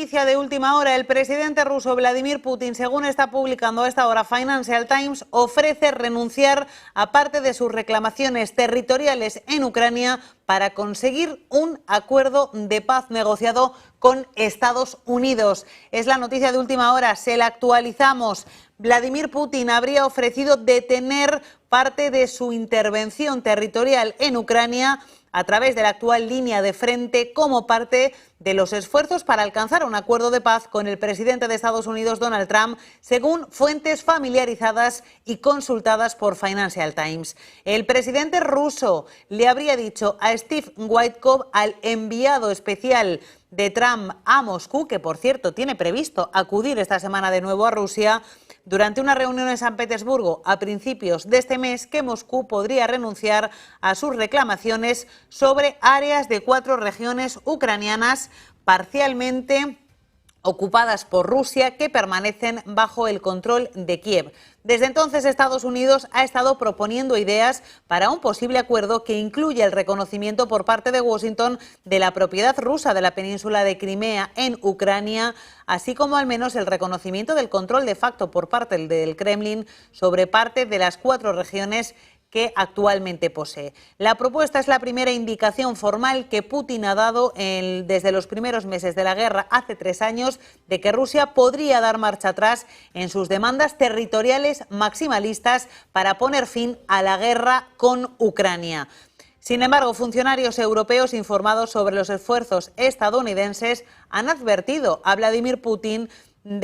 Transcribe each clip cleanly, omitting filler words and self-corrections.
noticia de última hora. El presidente ruso Vladimir Putin, según está publicando a esta hora Financial Times, ofrece renunciar a parte de sus reclamaciones territoriales en Ucrania para conseguir un acuerdo de paz negociado con Estados Unidos. Es la noticia de última hora, se la actualizamos. Vladimir Putin habría ofrecido detener parte de su intervención territorial en Ucrania a través de la actual línea de frente como parte de los esfuerzos para alcanzar un acuerdo de paz con el presidente de Estados Unidos, Donald Trump, según fuentes familiarizadas y consultadas por Financial Times. El presidente ruso le habría dicho a Steve Witkoff, al enviado especial de Trump a Moscú, que por cierto tiene previsto acudir esta semana de nuevo a Rusia, durante una reunión en San Petersburgo a principios de este mes, que Moscú podría renunciar a sus reclamaciones sobre áreas de 4 regiones ucranianas parcialmente ocupadas por Rusia que permanecen bajo el control de Kiev. Desde entonces, Estados Unidos ha estado proponiendo ideas para un posible acuerdo que incluya el reconocimiento por parte de Washington de la propiedad rusa de la península de Crimea en Ucrania, así como al menos el reconocimiento del control de facto por parte del Kremlin sobre parte de las 4 regiones que actualmente posee. La propuesta es la primera indicación formal que Putin ha dado desde los primeros meses de la guerra, hace 3 años, de que Rusia podría dar marcha atrás en sus demandas territoriales maximalistas para poner fin a la guerra con Ucrania. Sin embargo, funcionarios europeos informados sobre los esfuerzos estadounidenses han advertido a Vladimir Putin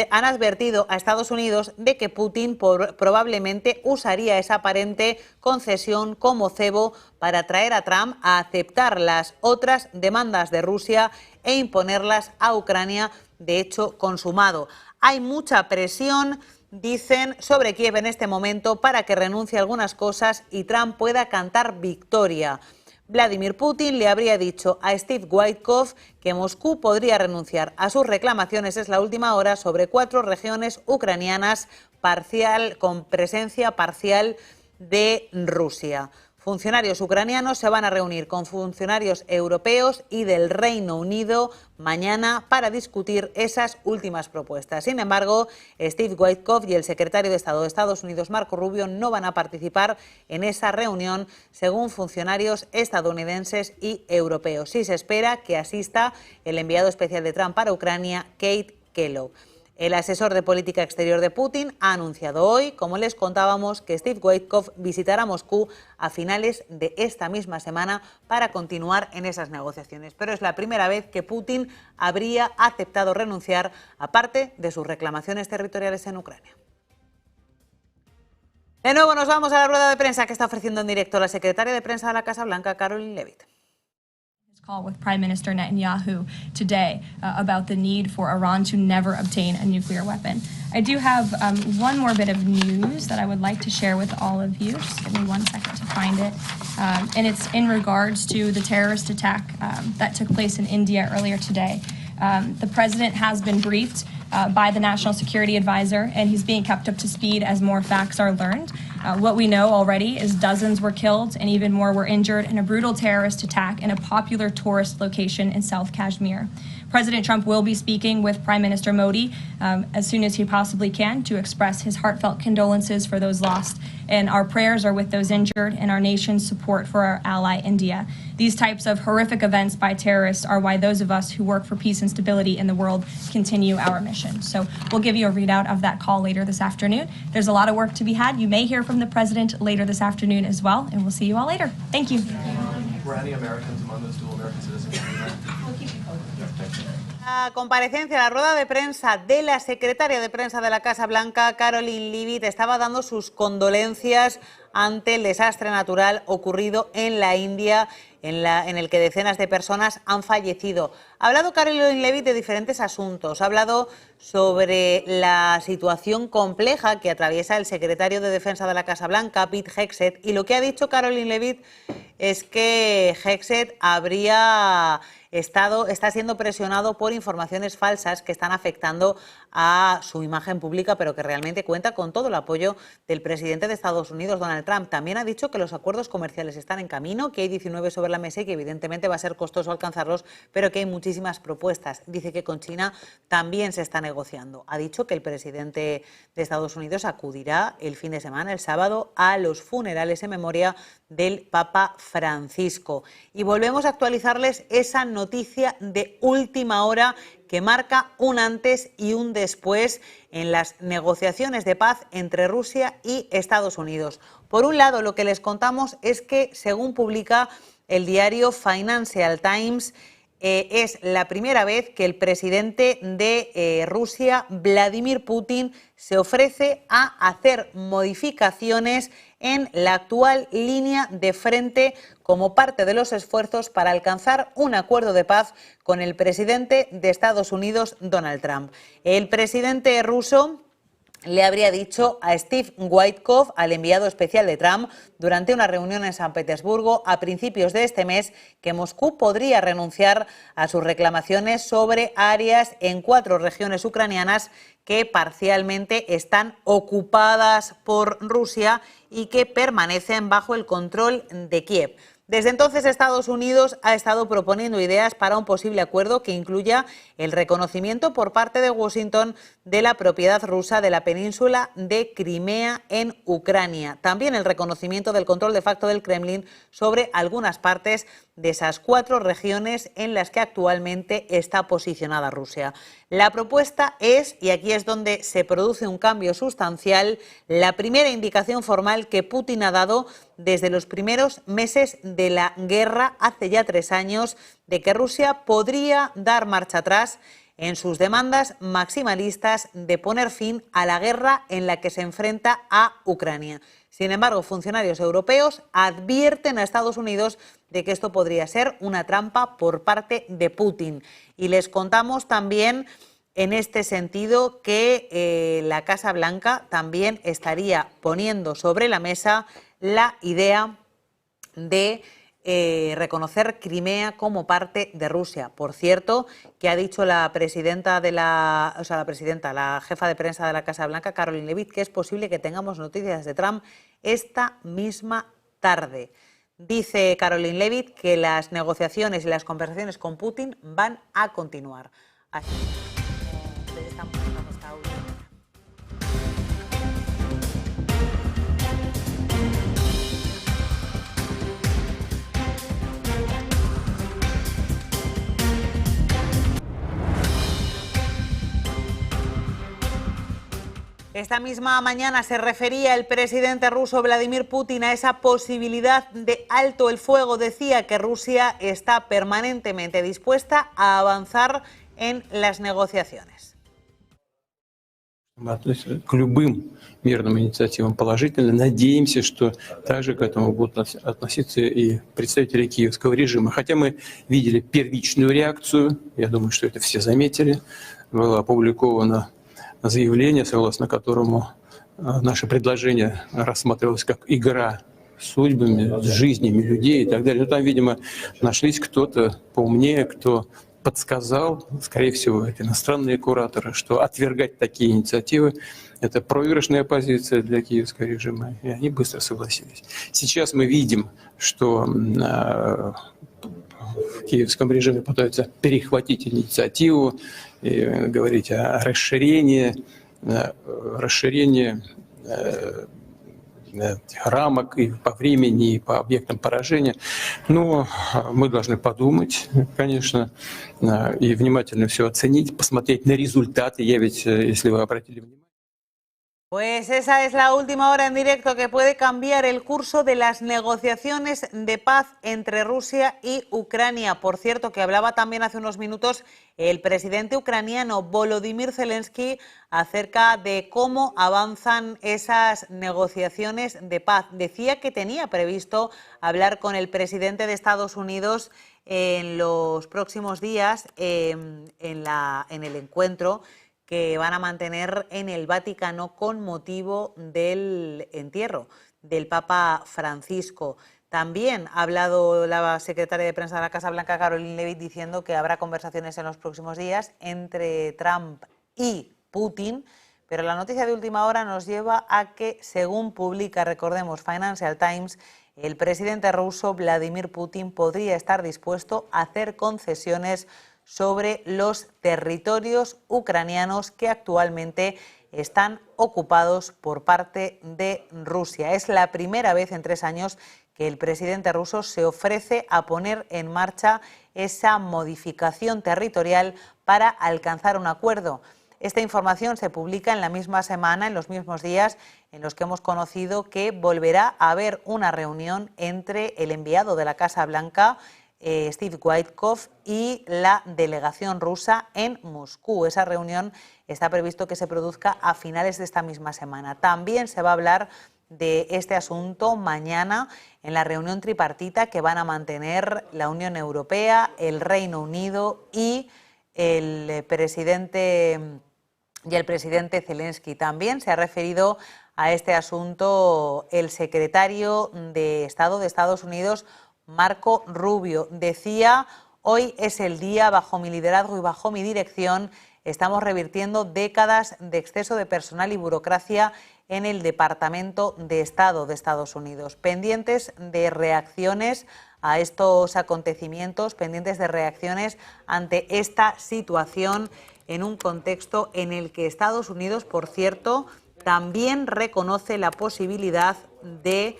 han advertido a Estados Unidos de que Putin probablemente usaría esa aparente concesión como cebo para atraer a Trump a aceptar las otras demandas de Rusia e imponerlas a Ucrania, de hecho consumado. Hay mucha presión, dicen, sobre Kiev en este momento para que renuncie a algunas cosas y Trump pueda cantar victoria. Vladimir Putin le habría dicho a Steve Witkoff que Moscú podría renunciar a sus reclamaciones, es la última hora, sobre 4 regiones ucranianas con presencia parcial de Rusia. Funcionarios ucranianos se van a reunir con funcionarios europeos y del Reino Unido mañana para discutir esas últimas propuestas. Sin embargo, Steve Witkoff y el secretario de Estado de Estados Unidos, Marco Rubio, no van a participar en esa reunión, según funcionarios estadounidenses y europeos. Sí se espera que asista el enviado especial de Trump para Ucrania, Keith Kellogg. El asesor de política exterior de Putin ha anunciado hoy, como les contábamos, que Steve Witkoff visitará Moscú a finales de esta misma semana para continuar en esas negociaciones. Pero es la primera vez que Putin habría aceptado renunciar a parte de sus reclamaciones territoriales en Ucrania. De nuevo nos vamos a la rueda de prensa que está ofreciendo en directo la secretaria de prensa de la Casa Blanca, Karoline Leavitt. Call with Prime Minister Netanyahu today about the need for Iran to never obtain a nuclear weapon. I do have one more bit of news that I would like to share with all of you. Just give me 1 second to find it. And it's in regards to the terrorist attack that took place in India earlier today. The president has been briefed by the National Security Advisor, and he's being kept up to speed as more facts are learned. What we know already is dozens were killed and even more were injured in a brutal terrorist attack in a popular tourist location in South Kashmir. President Trump will be speaking with Prime Minister Modi as soon as he possibly can to express his heartfelt condolences for those lost. And our prayers are with those injured and our nation's support for our ally, India. These types of horrific events by terrorists are why those of us who work for peace and stability in the world continue our mission. So we'll give you a readout of that call later this afternoon. There's a lot of work to be had. You may hear from the president later this afternoon as well, and we'll see you all later. Thank you. Were any Americans among those dual American citizens? La comparecencia, la rueda de prensa de la secretaria de prensa de la Casa Blanca, Karoline Leavitt, estaba dando sus condolencias ante el desastre natural ocurrido en la India, en el que decenas de personas han fallecido. Ha hablado Karoline Leavitt de diferentes asuntos. Ha hablado sobre la situación compleja que atraviesa el secretario de Defensa de la Casa Blanca, Pete Hegseth, y lo que ha dicho Karoline Leavitt es que Hegseth habría está siendo presionado por informaciones falsas que están afectando a su imagen pública, pero que realmente cuenta con todo el apoyo del presidente de Estados Unidos, Donald Trump. También ha dicho que los acuerdos comerciales están en camino, que hay 19 sobre la mesa y que evidentemente va a ser costoso alcanzarlos, pero que hay muchísimas propuestas. Dice que con China también se está negociando. Ha dicho que el presidente de Estados Unidos acudirá el fin de semana, el sábado, a los funerales en memoria del Papa Francisco. Y volvemos a actualizarles esa noticia de última hora que marca un antes y un después en las negociaciones de paz entre Rusia y Estados Unidos. Por un lado, lo que les contamos es que, según publica el diario Financial Times, es la primera vez que el presidente de Rusia, Vladimir Putin, se ofrece a hacer modificaciones en la actual línea de frente como parte de los esfuerzos para alcanzar un acuerdo de paz con el presidente de Estados Unidos, Donald Trump. El presidente ruso le habría dicho a Steve Witkoff, al enviado especial de Trump, durante una reunión en San Petersburgo a principios de este mes, que Moscú podría renunciar a sus reclamaciones sobre áreas en 4 regiones ucranianas que parcialmente están ocupadas por Rusia y que permanecen bajo el control de Kiev. Desde entonces, Estados Unidos ha estado proponiendo ideas para un posible acuerdo que incluya el reconocimiento por parte de Washington de la propiedad rusa de la península de Crimea en Ucrania. También el reconocimiento del control de facto del Kremlin sobre algunas partes de esas 4 regiones en las que actualmente está posicionada Rusia. La propuesta es, y aquí es donde se produce un cambio sustancial, la primera indicación formal que Putin ha dado desde los primeros meses de la guerra, hace ya 3 años, de que Rusia podría dar marcha atrás en sus demandas maximalistas de poner fin a la guerra en la que se enfrenta a Ucrania. Sin embargo, funcionarios europeos advierten a Estados Unidos de que esto podría ser una trampa por parte de Putin. Y les contamos también, en este sentido, que la Casa Blanca también estaría poniendo sobre la mesa la idea de reconocer Crimea como parte de Rusia. Por cierto, que ha dicho la jefa de prensa de la Casa Blanca, Karoline Leavitt, que es posible que tengamos noticias de Trump esta misma tarde. Dice Karoline Leavitt que las negociaciones y las conversaciones con Putin van a continuar. Así que estamos en esta última. Esta misma mañana se refería el presidente ruso Vladimir Putin a esa posibilidad de alto el fuego. Decía que Rusia está permanentemente dispuesta a avanzar en las negociaciones. Мы относимся к любым мирным инициативам положительно. Надеемся, что также к этому будут относиться и представители киевского режима. Хотя мы видели первичную реакцию, я думаю, что это все заметили, было опубликовано заявление, согласно которому наше предложение рассматривалось как игра с судьбами, с жизнями людей и так далее. Но там, видимо, нашлись кто-то поумнее, кто подсказал, скорее всего, это иностранные кураторы, что отвергать такие инициативы – это проигрышная позиция для киевского режима, и они быстро согласились. Сейчас мы видим, что в киевском режиме пытаются перехватить инициативу и говорить о расширении рамок и по времени, и по объектам поражения. Но мы должны подумать, конечно, и внимательно все оценить, посмотреть на результаты. Я ведь, если вы обратили внимание... Pues esa es la última hora en directo que puede cambiar el curso de las negociaciones de paz entre Rusia y Ucrania. Por cierto, que hablaba también hace unos minutos el presidente ucraniano Volodymyr Zelensky acerca de cómo avanzan esas negociaciones de paz. Decía que tenía previsto hablar con el presidente de Estados Unidos en los próximos días en el encuentro que van a mantener en el Vaticano con motivo del entierro del Papa Francisco. También ha hablado la secretaria de prensa de la Casa Blanca, Caroline Leavitt, diciendo que habrá conversaciones en los próximos días entre Trump y Putin, pero la noticia de última hora nos lleva a que, según publica, recordemos, Financial Times, el presidente ruso Vladimir Putin podría estar dispuesto a hacer concesiones sobre los territorios ucranianos que actualmente están ocupados por parte de Rusia. Es la primera vez en 3 años que el presidente ruso se ofrece a poner en marcha esa modificación territorial para alcanzar un acuerdo. Esta información se publica en la misma semana, en los mismos días en los que hemos conocido que volverá a haber una reunión entre el enviado de la Casa Blanca, Steve Witkoff, y la delegación rusa en Moscú. Esa reunión está previsto que se produzca a finales de esta misma semana. También se va a hablar de este asunto mañana en la reunión tripartita que van a mantener la Unión Europea, el Reino Unido y el presidente Zelensky. También se ha referido a este asunto el secretario de Estado de Estados Unidos, Marco Rubio. Decía: hoy es el día, bajo mi liderazgo y bajo mi dirección, estamos revirtiendo décadas de exceso de personal y burocracia en el Departamento de Estado de Estados Unidos. Pendientes de reacciones a estos acontecimientos, pendientes de reacciones ante esta situación en un contexto en el que Estados Unidos, por cierto, también reconoce la posibilidad de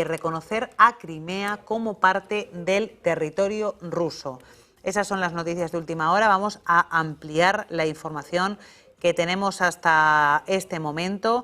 reconocer a Crimea como parte del territorio ruso. Esas son las noticias de última hora. Vamos a ampliar la información que tenemos hasta este momento.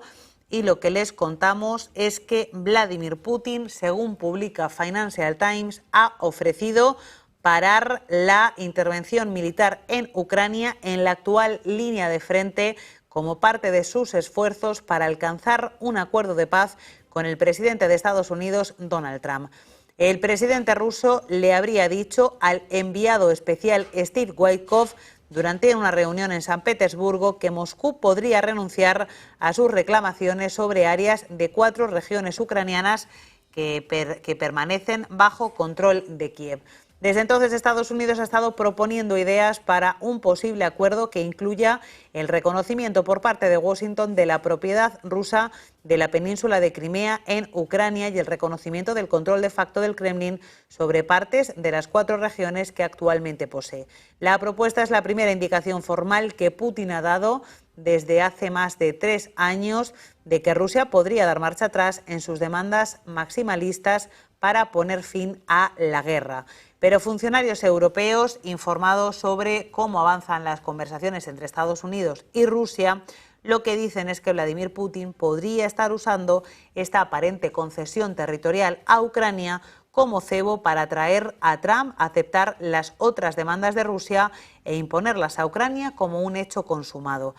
Y lo que les contamos es que Vladimir Putin, según publica Financial Times, ha ofrecido parar la intervención militar en Ucrania en la actual línea de frente como parte de sus esfuerzos para alcanzar un acuerdo de paz con el presidente de Estados Unidos, Donald Trump. El presidente ruso le habría dicho al enviado especial Steve Witkoff durante una reunión en San Petersburgo que Moscú podría renunciar a sus reclamaciones sobre áreas de 4 regiones ucranianas que permanecen bajo control de Kiev. Desde entonces, Estados Unidos ha estado proponiendo ideas para un posible acuerdo que incluya el reconocimiento por parte de Washington de la propiedad rusa de la península de Crimea en Ucrania y el reconocimiento del control de facto del Kremlin sobre partes de las 4 regiones que actualmente posee. La propuesta es la primera indicación formal que Putin ha dado desde hace más de 3 años de que Rusia podría dar marcha atrás en sus demandas maximalistas para poner fin a la guerra. Pero funcionarios europeos, informados sobre cómo avanzan las conversaciones entre Estados Unidos y Rusia, lo que dicen es que Vladimir Putin podría estar usando esta aparente concesión territorial a Ucrania como cebo para atraer a Trump a aceptar las otras demandas de Rusia e imponerlas a Ucrania como un hecho consumado.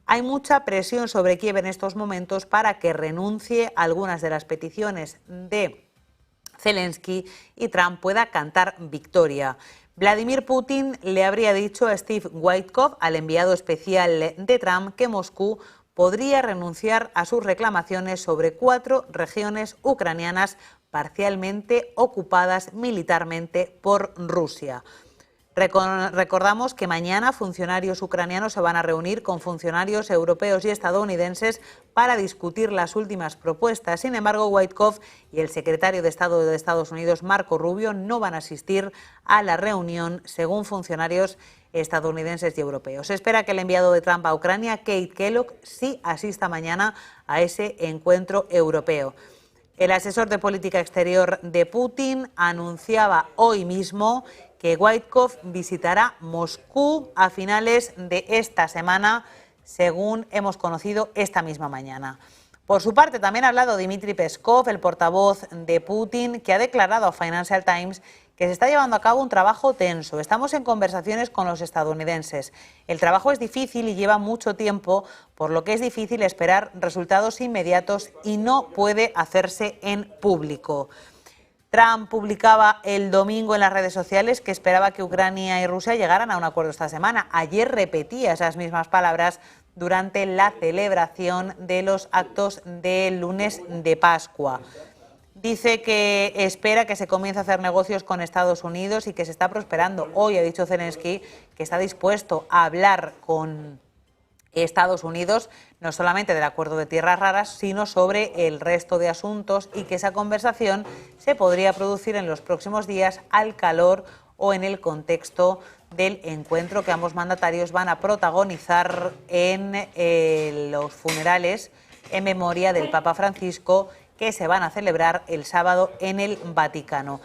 Hay mucha presión sobre Kiev en estos momentos para que renuncie a algunas de las peticiones de Zelensky y Trump pueda cantar victoria. Vladimir Putin le habría dicho a Steve Witkoff, al enviado especial de Trump, que Moscú podría renunciar a sus reclamaciones sobre 4 regiones ucranianas parcialmente ocupadas militarmente por Rusia. Recordamos que mañana funcionarios ucranianos se van a reunir con funcionarios europeos y estadounidenses para discutir las últimas propuestas. Sin embargo, Witkoff y el secretario de Estado de Estados Unidos, Marco Rubio, no van a asistir a la reunión, según funcionarios estadounidenses y europeos. Se espera que el enviado de Trump a Ucrania, Keith Kellogg, sí asista mañana a ese encuentro europeo. El asesor de política exterior de Putin anunciaba hoy mismo que Witkoff visitará Moscú a finales de esta semana, según hemos conocido esta misma mañana. Por su parte, también ha hablado Dmitry Peskov, el portavoz de Putin, que ha declarado a Financial Times que se está llevando a cabo un trabajo tenso. Estamos en conversaciones con los estadounidenses. El trabajo es difícil y lleva mucho tiempo, por lo que es difícil esperar resultados inmediatos y no puede hacerse en público. Trump publicaba el domingo en las redes sociales que esperaba que Ucrania y Rusia llegaran a un acuerdo esta semana. Ayer repetía esas mismas palabras durante la celebración de los actos del lunes de Pascua. dice que espera que se comience a hacer negocios con Estados Unidos y que se está prosperando. Hoy ha dicho Zelensky que está dispuesto a hablar con Estados Unidos, no solamente del acuerdo de tierras raras, sino sobre el resto de asuntos, y que esa conversación se podría producir en los próximos días al calor o en el contexto del encuentro que ambos mandatarios van a protagonizar en los funerales en memoria del Papa Francisco, que se van a celebrar el sábado en el Vaticano.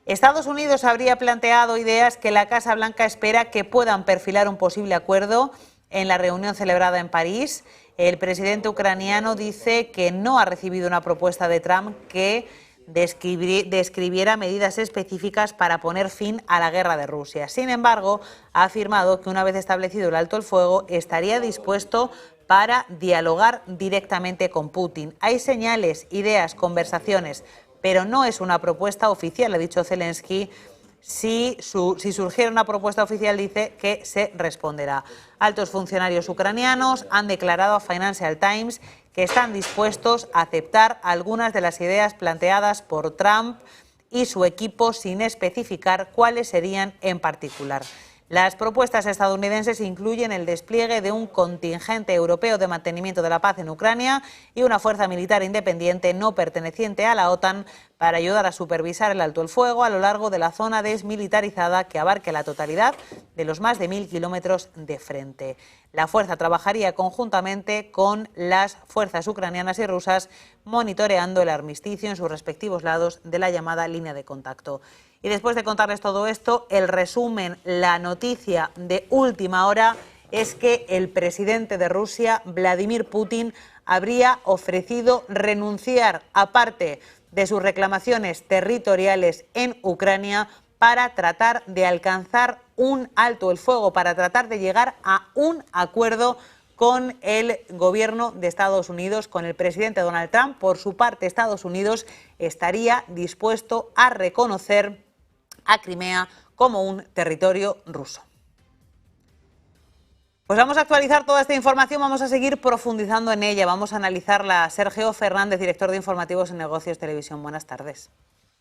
Estados Unidos habría planteado ideas que la Casa Blanca espera que puedan perfilar un posible acuerdo en la reunión celebrada en París. El presidente ucraniano dice que no ha recibido una propuesta de Trump que describiera medidas específicas para poner fin a la guerra de Rusia. Sin embargo, ha afirmado que una vez establecido el alto el fuego, estaría dispuesto para dialogar directamente con Putin. Hay señales, ideas, conversaciones, pero no es una propuesta oficial, ha dicho Zelensky. Si surgiera una propuesta oficial, dice que se responderá. Altos funcionarios ucranianos han declarado a Financial Times que están dispuestos a aceptar algunas de las ideas planteadas por Trump y su equipo, sin especificar cuáles serían en particular. Las propuestas estadounidenses incluyen el despliegue de un contingente europeo de mantenimiento de la paz en Ucrania y una fuerza militar independiente no perteneciente a la OTAN para ayudar a supervisar el alto el fuego a lo largo de la zona desmilitarizada que abarque la totalidad de los más de 1.000 kilómetros de frente. La fuerza trabajaría conjuntamente con las fuerzas ucranianas y rusas, monitoreando el armisticio en sus respectivos lados de la llamada línea de contacto. Y después de contarles todo esto, el resumen, la noticia de última hora es que el presidente de Rusia, Vladimir Putin, habría ofrecido renunciar a parte de sus reclamaciones territoriales en Ucrania para tratar de alcanzar un alto el fuego, para tratar de llegar a un acuerdo con el gobierno de Estados Unidos, con el presidente Donald Trump. Por su parte, Estados Unidos estaría dispuesto a reconocer a Crimea como un territorio ruso. Pues vamos a actualizar toda esta información, vamos a seguir profundizando en ella, vamos a analizarla. Sergio Fernández, director de Informativos en Negocios Televisión. Buenas tardes.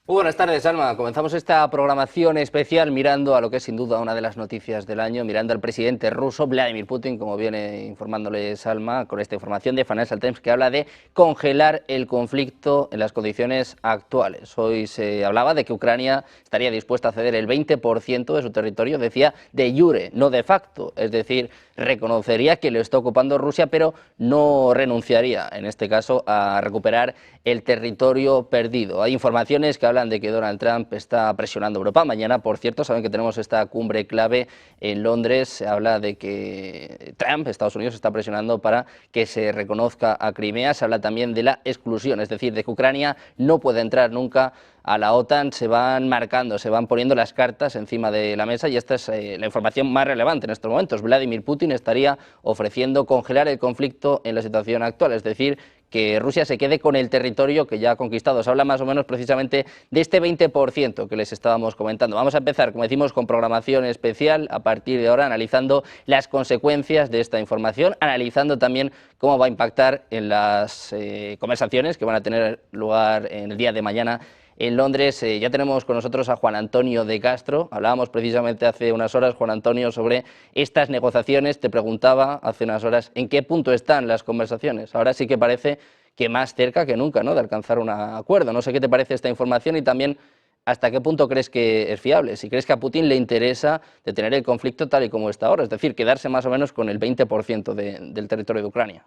Muy buenas tardes, Alma. Comenzamos esta programación especial mirando a lo que es sin duda una de las noticias del año, mirando al presidente ruso Vladimir Putin, como viene informándoles Alma, con esta información de Financial Times que habla de congelar el conflicto en las condiciones actuales. Hoy se hablaba de que Ucrania estaría dispuesta a ceder el 20% de su territorio, decía de jure, no de facto, es decir, reconocería que lo está ocupando Rusia, pero no renunciaría, en este caso, a recuperar el territorio perdido. Hay informaciones que hablan de que Donald Trump está presionando a Europa. Mañana, por cierto, saben que tenemos esta cumbre clave en Londres. Se habla de que Trump, Estados Unidos, está presionando para que se reconozca a Crimea. Se habla también de la exclusión, es decir, de que Ucrania no puede entrar nunca a la OTAN. Se van marcando, se van poniendo las cartas encima de la mesa y esta es la información más relevante en estos momentos. Vladimir Putin estaría ofreciendo congelar el conflicto en la situación actual, es decir, que Rusia se quede con el territorio que ya ha conquistado. Se habla más o menos precisamente de este 20% que les estábamos comentando. Vamos a empezar, como decimos, con programación especial a partir de ahora, analizando las consecuencias de esta información, analizando también cómo va a impactar en las conversaciones que van a tener lugar en el día de mañana en Londres. Ya tenemos con nosotros a Juan Antonio de Castro. Hablábamos precisamente hace unas horas, Juan Antonio, sobre estas negociaciones. Te preguntaba hace unas horas en qué punto están las conversaciones. Ahora sí que parece que más cerca que nunca, ¿no?, de alcanzar un acuerdo. No sé qué te parece esta información y también hasta qué punto crees que es fiable. Si crees que a Putin le interesa detener el conflicto tal y como está ahora, es decir, quedarse más o menos con el 20% del territorio de Ucrania.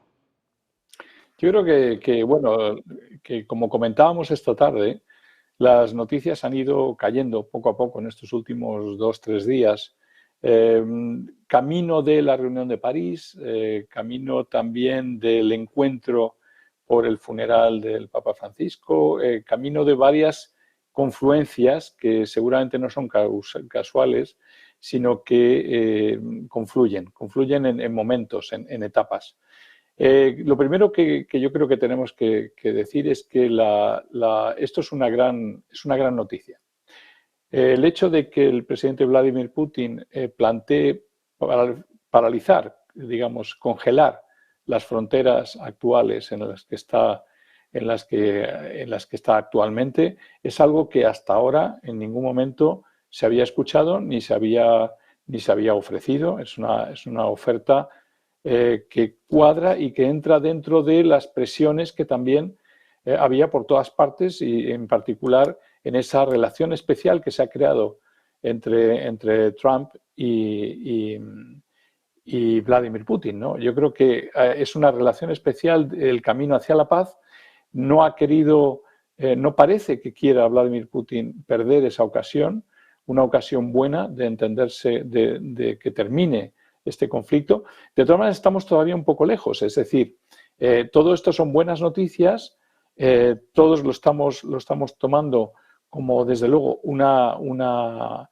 Yo creo que como comentábamos esta tarde, las noticias han ido cayendo poco a poco en estos últimos 2-3 días. Camino de la reunión de París, camino también del encuentro por el funeral del Papa Francisco, camino de varias confluencias que seguramente no son casuales, sino que confluyen en momentos, en etapas. Lo primero que yo creo que tenemos que decir es que esto es una gran noticia. El hecho de que el presidente Vladimir Putin plantee paralizar, digamos, congelar las fronteras actuales en las que está en las que está actualmente, es algo que hasta ahora en ningún momento se había escuchado ni se había ofrecido. Es una oferta que cuadra y que entra dentro de las presiones que también había por todas partes y en particular en esa relación especial que se ha creado entre Trump y Vladimir Putin, ¿no? Yo creo que es una relación especial, el camino hacia la paz. No parece que quiera Vladimir Putin perder esa ocasión, una ocasión buena de entenderse, de que termine este conflicto. De todas maneras, estamos todavía un poco lejos, es decir, todo esto son buenas noticias, todos lo estamos tomando como, desde luego, una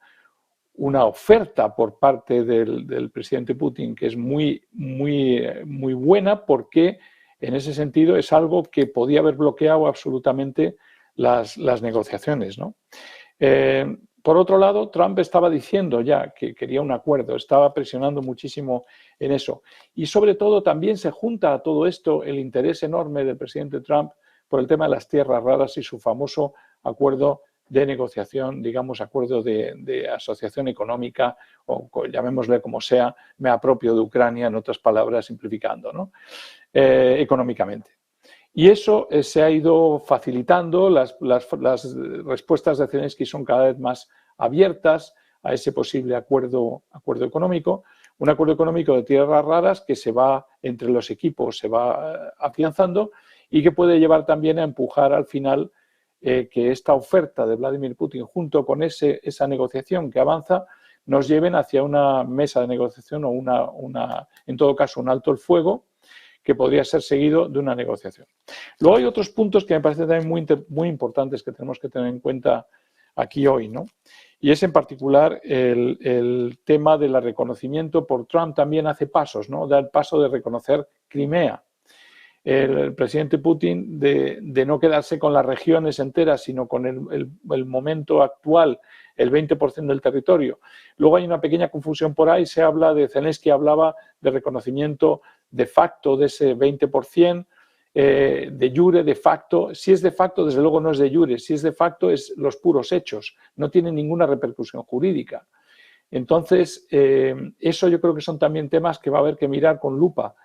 oferta por parte del presidente Putin que es muy buena, porque en ese sentido es algo que podía haber bloqueado absolutamente las negociaciones, ¿no? Por otro lado, Trump estaba diciendo ya que quería un acuerdo, estaba presionando muchísimo en eso. Y sobre todo también se junta a todo esto el interés enorme del presidente Trump por el tema de las tierras raras y su famoso acuerdo de negociación, digamos, acuerdo de asociación económica, o llamémosle como sea, me apropio de Ucrania, en otras palabras, simplificando, ¿no? Económicamente. Y eso se ha ido facilitando, las respuestas de Zelensky son cada vez más abiertas a ese posible acuerdo económico, un acuerdo económico de tierras raras que entre los equipos se va afianzando y que puede llevar también a empujar al final que esta oferta de Vladimir Putin junto con esa negociación que avanza nos lleven hacia una mesa de negociación o en todo caso un alto el fuego, que podría ser seguido de una negociación. Luego hay otros puntos que me parecen también muy importantes que tenemos que tener en cuenta aquí hoy, ¿no? Y es en particular el tema del reconocimiento por Trump. También hace pasos, ¿no? Da el paso de reconocer Crimea. El presidente Putin de no quedarse con las regiones enteras, sino con el momento actual, el 20% del territorio. Luego hay una pequeña confusión por ahí, Zelensky hablaba de reconocimiento de facto de ese 20%, de jure, de facto. Si es de facto, desde luego no es de jure, si es de facto es los puros hechos, no tiene ninguna repercusión jurídica. Entonces, eso yo creo que son también temas que va a haber que mirar con lupa,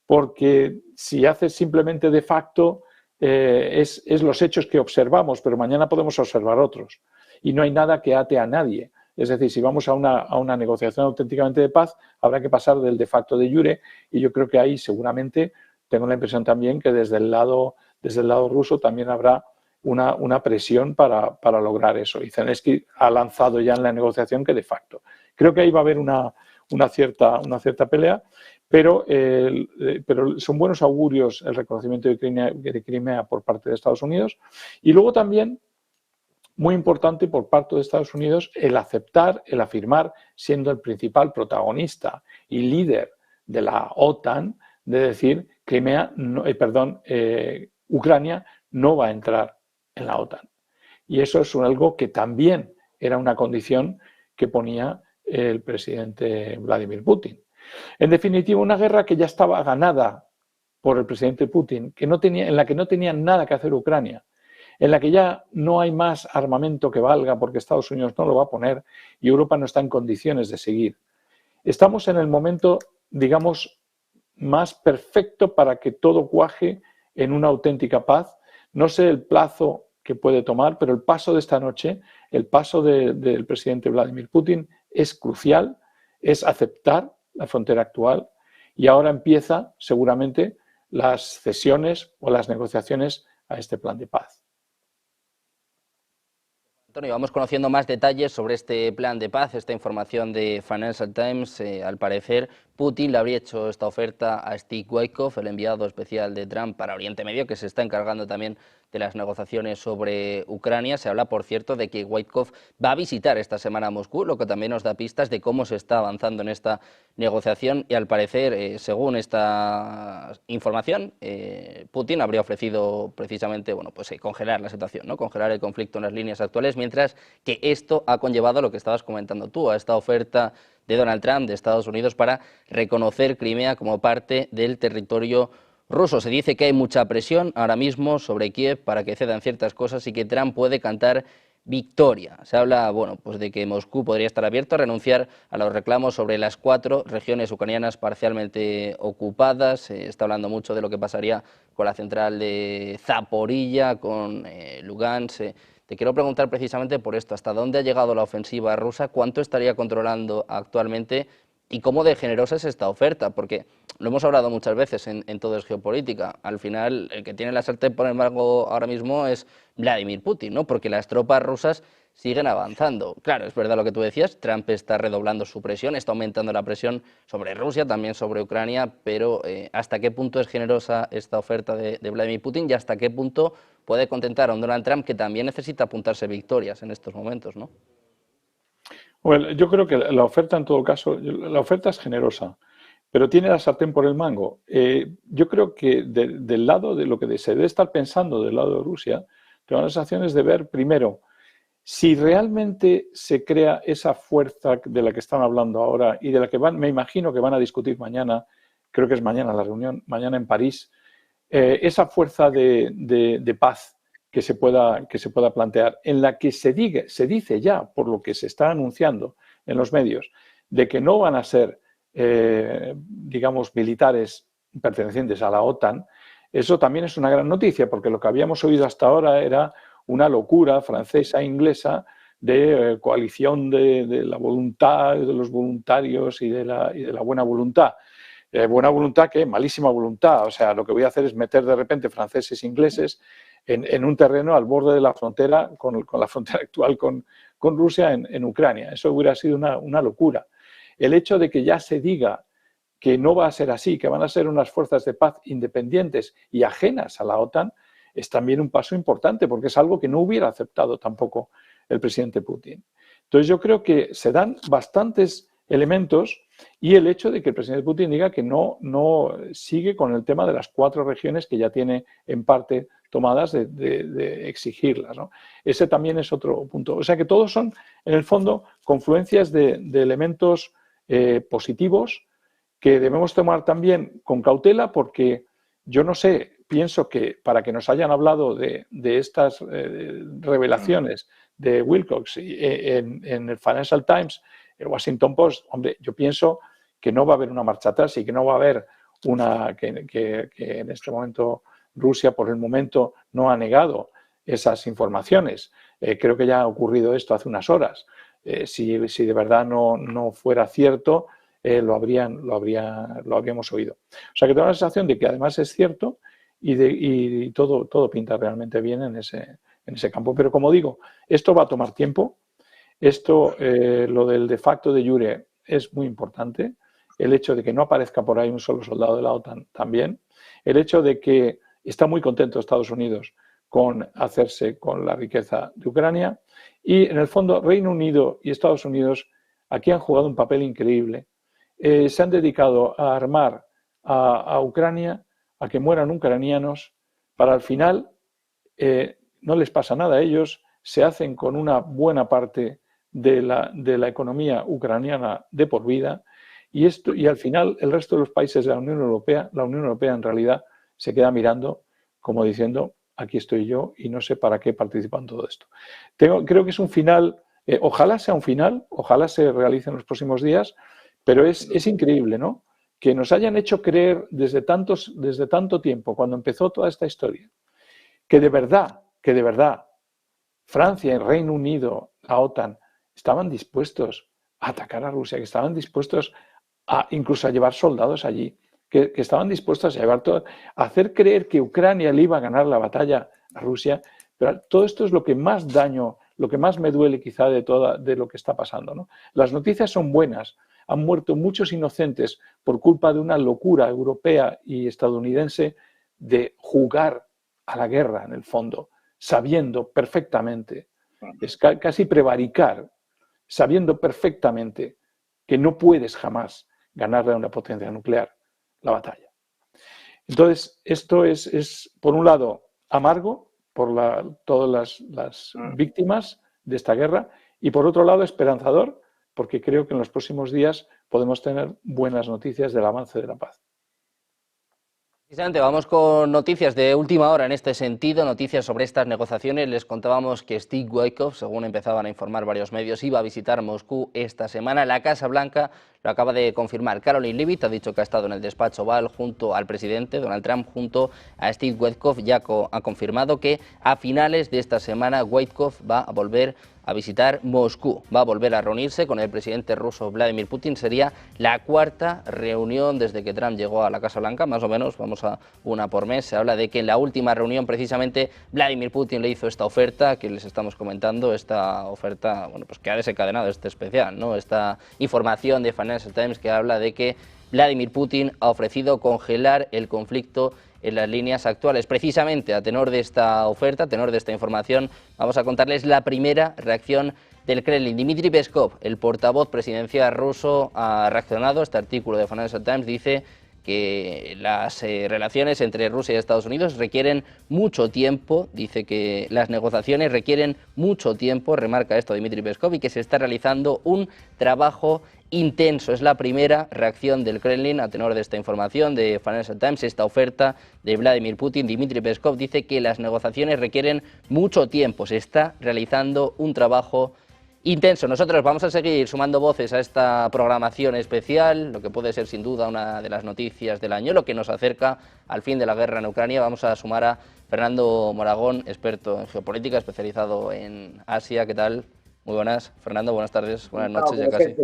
porque si haces simplemente de facto, es los hechos que observamos, pero mañana podemos observar otros. Y no hay nada que ate a nadie. Es decir, si vamos a una negociación auténticamente de paz, habrá que pasar del de facto de jure, y yo creo que ahí seguramente, tengo la impresión también que desde el lado ruso también habrá una presión para lograr eso. Y Zelensky ha lanzado ya en la negociación que de facto. Creo que ahí va a haber una cierta pelea, pero son buenos augurios el reconocimiento de Crimea por parte de Estados Unidos. Y luego también, muy importante por parte de Estados Unidos, el afirmar, siendo el principal protagonista y líder de la OTAN, de decir Ucrania no va a entrar en la OTAN. Y eso es algo que también era una condición que ponía el presidente Vladimir Putin. En definitiva, una guerra que ya estaba ganada por el presidente Putin, en la que no tenía nada que hacer Ucrania, en la que ya no hay más armamento que valga porque Estados Unidos no lo va a poner y Europa no está en condiciones de seguir. Estamos en el momento, digamos, más perfecto para que todo cuaje en una auténtica paz. No sé el plazo que puede tomar, pero el paso de esta noche, el paso del presidente Vladimir Putin es crucial, es aceptar la frontera actual y ahora empieza seguramente las cesiones o las negociaciones a este plan de paz. Antonio, vamos conociendo más detalles sobre este plan de paz, esta información de Financial Times. Al parecer, Putin le habría hecho esta oferta a Steve Witkoff, el enviado especial de Trump para Oriente Medio, que se está encargando también de las negociaciones sobre Ucrania. Se habla, por cierto, de que Witkoff va a visitar esta semana Moscú, lo que también nos da pistas de cómo se está avanzando en esta negociación. Y al parecer, según esta información, Putin habría ofrecido precisamente congelar la situación, ¿no? Congelar el conflicto en las líneas actuales, mientras que esto ha conllevado lo que estabas comentando tú, a esta oferta de Donald Trump, de Estados Unidos, para reconocer Crimea como parte del territorio ruso. Se dice que hay mucha presión ahora mismo sobre Kiev para que cedan ciertas cosas y que Trump puede cantar victoria. Se habla, bueno, pues de que Moscú podría estar abierto a renunciar a los reclamos sobre las 4 regiones ucranianas parcialmente ocupadas. Se está hablando mucho de lo que pasaría con la central de Zaporilla, con Lugansk. Te quiero preguntar precisamente por esto, ¿hasta dónde ha llegado la ofensiva rusa? ¿Cuánto estaría controlando actualmente? ¿Y cómo de generosa es esta oferta? Porque lo hemos hablado muchas veces en Todo es Geopolítica. Al final, el que tiene la sartén por el mango ahora mismo es Vladimir Putin, ¿no? Porque las tropas rusas siguen avanzando. Claro, es verdad lo que tú decías, Trump está redoblando su presión, está aumentando la presión sobre Rusia, también sobre Ucrania, pero ¿hasta qué punto es generosa esta oferta de Vladimir Putin y hasta qué punto puede contentar a un Donald Trump que también necesita apuntarse victorias en estos momentos, ¿no? Bueno, yo creo que la oferta en todo caso, la oferta es generosa, pero tiene la sartén por el mango. Yo creo que del lado de lo que se debe estar pensando del lado de Rusia, tengo la sensación de ver primero si realmente se crea esa fuerza de la que están hablando ahora y de la que me imagino que van a discutir mañana, creo que es mañana la reunión, mañana en París, esa fuerza de paz que se pueda plantear, en la que se dice ya, por lo que se está anunciando en los medios, de que no van a ser, digamos, militares pertenecientes a la OTAN. Eso también es una gran noticia, porque lo que habíamos oído hasta ahora era una locura francesa e inglesa de coalición de la voluntad, de los voluntarios y de la buena voluntad. Buena voluntad que malísima voluntad. O sea, lo que voy a hacer es meter de repente franceses e ingleses en un terreno al borde de la frontera, con la frontera actual con Rusia en Ucrania. Eso hubiera sido una locura. El hecho de que ya se diga que no va a ser así, que van a ser unas fuerzas de paz independientes y ajenas a la OTAN, es también un paso importante, porque es algo que no hubiera aceptado tampoco el presidente Putin. Entonces yo creo que se dan bastantes elementos y el hecho de que el presidente Putin diga que no sigue con el tema de las 4 regiones que ya tiene en parte tomadas de exigirlas, ¿no? Ese también es otro punto. O sea que todos son, en el fondo, confluencias de elementos positivos que debemos tomar también con cautela, porque yo no sé, pienso que para que nos hayan hablado de estas revelaciones de Wilcox en el Financial Times, el Washington Post, hombre, yo pienso que no va a haber una marcha atrás y que no va a haber que en este momento Rusia por el momento no ha negado esas informaciones. Creo que ya ha ocurrido esto hace unas horas. Si de verdad no fuera cierto, lo habríamos oído. O sea que tengo la sensación de que además es cierto y todo pinta realmente bien en ese campo. Pero como digo, esto va a tomar tiempo. Lo del de facto de jure es muy importante. El hecho de que no aparezca por ahí un solo soldado de la OTAN también. El hecho de que está muy contento Estados Unidos con hacerse con la riqueza de Ucrania. Y en el fondo Reino Unido y Estados Unidos aquí han jugado un papel increíble. Se han dedicado a armar a Ucrania, a que mueran ucranianos, para al final no les pasa nada a ellos, se hacen con una buena parte de la economía ucraniana de por vida y al final el resto de los países de la Unión Europea en realidad se queda mirando como diciendo aquí estoy yo y no sé para qué participo en todo esto. Creo que es un final, ojalá sea un final, ojalá se realice en los próximos días, pero es increíble, ¿no? Que nos hayan hecho creer desde tanto tiempo, cuando empezó toda esta historia, que de verdad Francia, el Reino Unido, la OTAN, estaban dispuestos a atacar a Rusia, que estaban dispuestos incluso a llevar soldados allí, que estaban dispuestos a hacer creer que Ucrania le iba a ganar la batalla a Rusia. Pero todo esto es lo que más daño, lo que más me duele quizá de lo que está pasando, ¿no? Las noticias son buenas. Han muerto muchos inocentes por culpa de una locura europea y estadounidense de jugar a la guerra, en el fondo, sabiendo perfectamente, es casi prevaricar, sabiendo perfectamente que no puedes jamás ganarle a una potencia nuclear la batalla. Entonces, esto es por un lado, amargo por todas las víctimas de esta guerra y por otro lado, esperanzador, porque creo que en los próximos días podemos tener buenas noticias del avance de la paz. Precisamente vamos con noticias de última hora en este sentido, noticias sobre estas negociaciones. Les contábamos que Steve Witkoff, según empezaban a informar varios medios, iba a visitar Moscú esta semana. La Casa Blanca lo acaba de confirmar. Caroline Leavitt ha dicho que ha estado en el despacho Oval junto al presidente Donald Trump, junto a Steve Witkoff. Ya ha confirmado que a finales de esta semana Witkoff va a volver a visitar Moscú, va a volver a reunirse con el presidente ruso Vladimir Putin. Sería la cuarta reunión desde que Trump llegó a la Casa Blanca, más o menos, vamos a una por mes. Se habla de que en la última reunión precisamente Vladimir Putin le hizo esta oferta que les estamos comentando, esta oferta, bueno, pues que ha desencadenado este especial, ¿no? Esta información de Financial Times que habla de que Vladimir Putin ha ofrecido congelar el conflicto en las líneas actuales. Precisamente a tenor de esta oferta, a tenor de esta información, vamos a contarles la primera reacción del Kremlin. Dmitry Peskov, el portavoz presidencial ruso, ha reaccionado a este artículo de Financial Times. Dice que las relaciones entre Rusia y Estados Unidos requieren mucho tiempo, dice que las negociaciones requieren mucho tiempo, remarca esto Dmitry Peskov, y que se está realizando un trabajo intenso. Es la primera reacción del Kremlin a tenor de esta información de Financial Times, esta oferta de Vladimir Putin. Dmitry Peskov dice que las negociaciones requieren mucho tiempo, se está realizando un trabajo intenso. Nosotros vamos a seguir sumando voces a esta programación especial, lo que puede ser sin duda una de las noticias del año, lo que nos acerca al fin de la guerra en Ucrania. Vamos a sumar a Fernando Moragón, experto en geopolítica, especializado en Asia. ¿Qué tal? Muy buenas. Fernando, buenas tardes, buenas noches ya casi.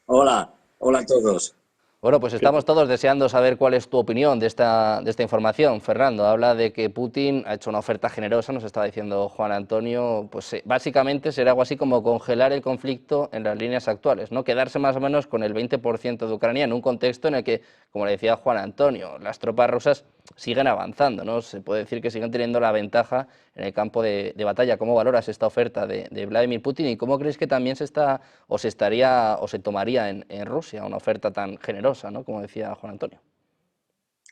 Hola, hola a todos. Bueno, pues estamos todos deseando saber cuál es tu opinión de esta información. Fernando, habla de que Putin ha hecho una oferta generosa, nos estaba diciendo Juan Antonio, pues básicamente será algo así como congelar el conflicto en las líneas actuales, ¿no? Quedarse más o menos con el 20% de Ucrania en un contexto en el que, como le decía Juan Antonio, las tropas rusas siguen avanzando, ¿no? Se puede decir que siguen teniendo la ventaja en el campo de batalla. ¿Cómo valoras esta oferta de Vladimir Putin y cómo crees que también se tomaría en Rusia una oferta tan generosa, ¿no? Como decía Juan Antonio?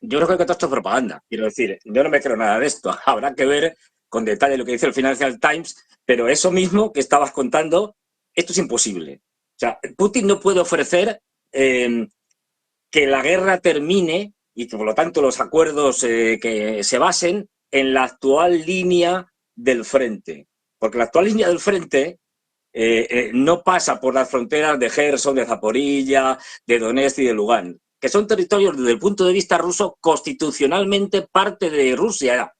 Yo creo que todo esto es propaganda, quiero decir, yo no me creo nada de esto. Habrá que ver con detalle lo que dice el Financial Times, pero eso mismo que estabas contando, esto es imposible. O sea, Putin no puede ofrecer que la guerra termine y que por lo tanto los acuerdos que se basen en la actual línea del frente. Porque la actual línea del frente no pasa por las fronteras de Gerson, de Zaporilla, de Donetsk y de Lugansk, que son territorios desde el punto de vista ruso constitucionalmente parte de Rusia.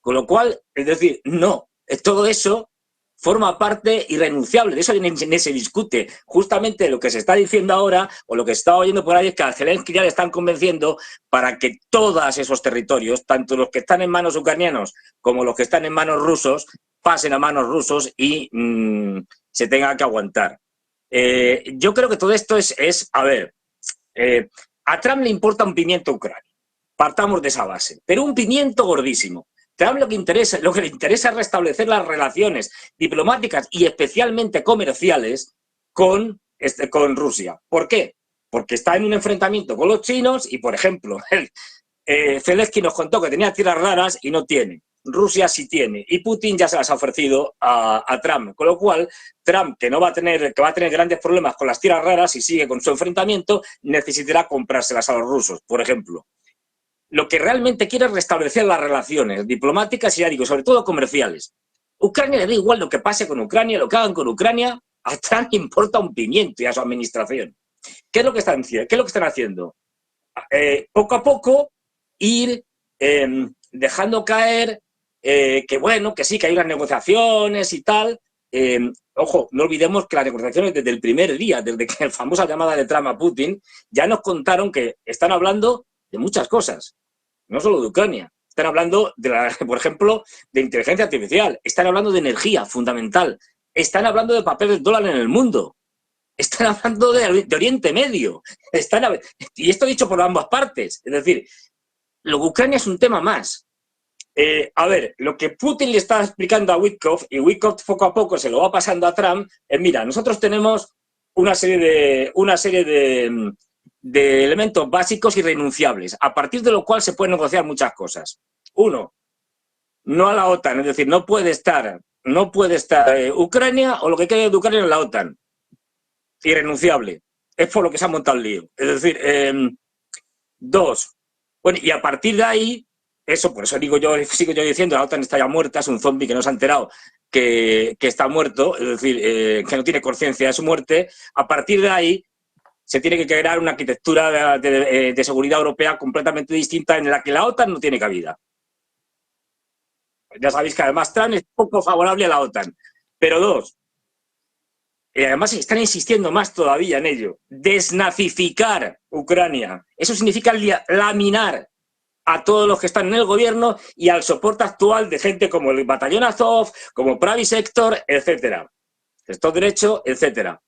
Con lo cual, es decir, no, todo eso forma parte irrenunciable, de eso ni se discute. Justamente lo que se está diciendo ahora, o lo que se está oyendo por ahí, es que a Zelensky ya le están convenciendo para que todos esos territorios, tanto los que están en manos ucranianos como los que están en manos rusos, pasen a manos rusos y se tenga que aguantar. Yo creo que todo esto es a ver, a Trump le importa un pimiento a Ucrania, partamos de esa base, pero un pimiento gordísimo. Trump lo que le interesa es restablecer las relaciones diplomáticas y especialmente comerciales con Rusia. ¿Por qué? Porque está en un enfrentamiento con los chinos y, por ejemplo, Zelensky nos contó que tenía tierras raras y no tiene. Rusia sí tiene y Putin ya se las ha ofrecido a Trump, con lo cual Trump, que va a tener grandes problemas con las tierras raras y sigue con su enfrentamiento, necesitará comprárselas a los rusos, por ejemplo. Lo que realmente quiere es restablecer las relaciones diplomáticas y, ya digo, sobre todo comerciales. Ucrania le da igual lo que pase con Ucrania, lo que hagan con Ucrania, a Trump le importa un pimiento y a su administración. ¿Qué es lo que están haciendo? Poco a poco ir dejando caer que bueno, que sí, que hay unas negociaciones y tal. Ojo, no olvidemos que las negociaciones desde el primer día, desde que la famosa llamada de Trump a Putin, ya nos contaron que están hablando de muchas cosas, no solo de Ucrania. Están hablando, por ejemplo, de inteligencia artificial, están hablando de energía fundamental, están hablando de papel del dólar en el mundo, están hablando de Oriente Medio, y esto dicho por ambas partes. Es decir, lo de Ucrania es un tema más. A ver, lo que Putin le está explicando a Witkoff, y Witkoff poco a poco se lo va pasando a Trump, es mira, nosotros tenemos una serie de elementos básicos y irrenunciables, a partir de lo cual se pueden negociar muchas cosas. Uno, no a la OTAN, es decir, no puede estar Ucrania o lo que quede de Ucrania en la OTAN. Irrenunciable. Es por lo que se ha montado el lío. Es decir, dos, Bueno, y a partir de ahí, eso, por eso sigo yo diciendo, la OTAN está ya muerta, es un zombie que no se ha enterado que está muerto, es decir, que no tiene conciencia de su muerte. A partir de ahí se tiene que crear una arquitectura de seguridad europea completamente distinta en la que la OTAN no tiene cabida. Ya sabéis que además Trump es poco favorable a la OTAN. Pero dos, además están insistiendo más todavía en ello, desnazificar Ucrania. Eso significa laminar a todos los que están en el gobierno y al soporte actual de gente como el Batallón Azov, como Pravi Sector, etcétera. Sector Derecho, etcétera.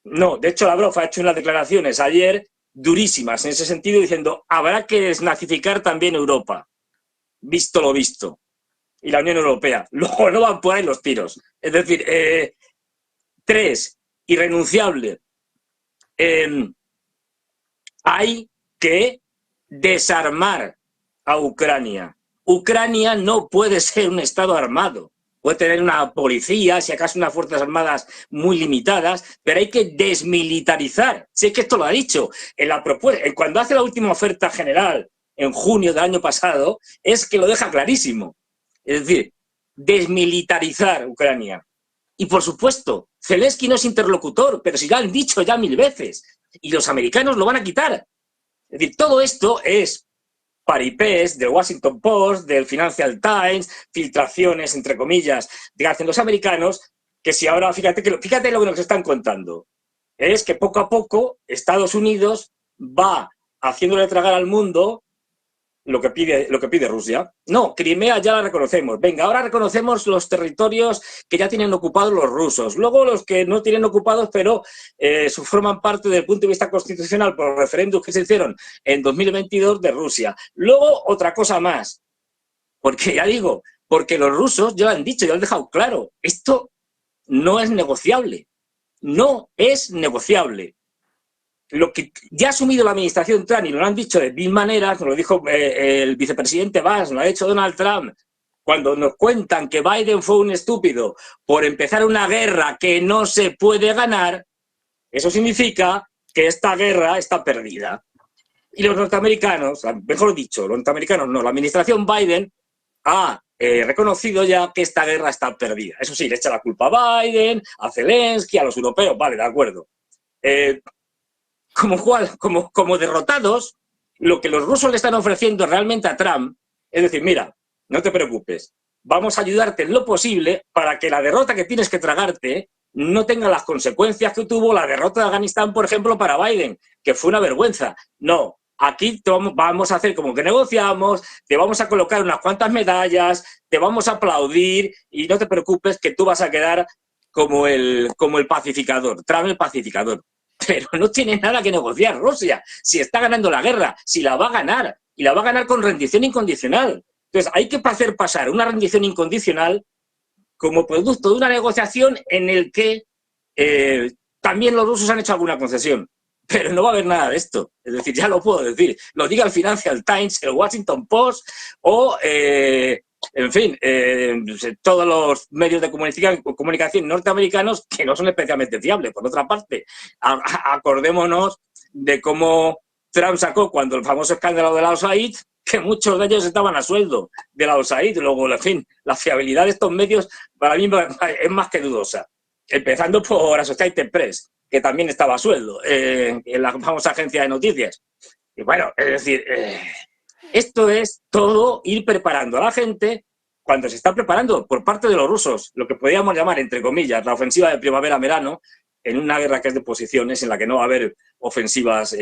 No, de hecho Lavrov ha hecho unas declaraciones ayer durísimas en ese sentido, diciendo habrá que desnazificar también Europa, visto lo visto, y la Unión Europea. Luego no van por ahí los tiros. Es decir, 3, irrenunciable. Hay que desarmar a Ucrania. Ucrania no puede ser un Estado armado. Puede tener una policía, si acaso unas fuerzas armadas muy limitadas, pero hay que desmilitarizar. Sé que esto lo ha dicho. Cuando hace la última oferta general, en junio del año pasado, es que lo deja clarísimo. Es decir, desmilitarizar Ucrania. Y por supuesto, Zelensky no es interlocutor, pero si lo han dicho ya 1000 veces. Y los americanos lo van a quitar. Es decir, todo esto es paripés del Washington Post, del Financial Times, filtraciones, entre comillas, que hacen los americanos, que si ahora, fíjate lo que nos están contando, es que poco a poco Estados Unidos va haciéndole tragar al mundo lo que pide Rusia. No, Crimea ya la reconocemos. Venga, ahora reconocemos los territorios que ya tienen ocupados los rusos. Luego los que no tienen ocupados, pero forman parte del punto de vista constitucional por los referéndums que se hicieron en 2022 de Rusia. Luego otra cosa más, porque ya digo, porque los rusos ya lo han dicho, ya lo han dejado claro, esto no es negociable. No es negociable. Lo que ya ha asumido la administración Trump, y lo han dicho de mil maneras, nos lo dijo el vicepresidente Vance, lo ha hecho Donald Trump, cuando nos cuentan que Biden fue un estúpido por empezar una guerra que no se puede ganar, eso significa que esta guerra está perdida. Y los norteamericanos, mejor dicho, los norteamericanos no, la administración Biden ha reconocido ya que esta guerra está perdida. Eso sí, le echa la culpa a Biden, a Zelensky, a los europeos, vale, de acuerdo. Como derrotados, lo que los rusos le están ofreciendo realmente a Trump es decir, mira, no te preocupes, vamos a ayudarte en lo posible para que la derrota que tienes que tragarte no tenga las consecuencias que tuvo la derrota de Afganistán, por ejemplo, para Biden, que fue una vergüenza. No, aquí vamos a hacer como que negociamos, te vamos a colocar unas cuantas medallas, te vamos a aplaudir y no te preocupes que tú vas a quedar como el pacificador, Trump el pacificador. Pero no tiene nada que negociar Rusia, si está ganando la guerra, si la va a ganar, y la va a ganar con rendición incondicional. Entonces hay que hacer pasar una rendición incondicional como producto de una negociación en el que también los rusos han hecho alguna concesión. Pero no va a haber nada de esto. Es decir, ya lo puedo decir. Lo diga el Financial Times, el Washington Post o, en fin, todos los medios de comunicación norteamericanos que no son especialmente fiables. Por otra parte, acordémonos de cómo Trump sacó cuando el famoso escándalo de la USAID, que muchos de ellos estaban a sueldo de la USAID. Luego, en fin, la fiabilidad de estos medios para mí es más que dudosa. Empezando por Associated Press, que también estaba a sueldo en la famosa agencia de noticias. Y bueno, es decir, esto es todo ir preparando a la gente cuando se está preparando por parte de los rusos, lo que podríamos llamar, entre comillas, la ofensiva de primavera-verano, en una guerra que es de posiciones, en la que no va a haber ofensivas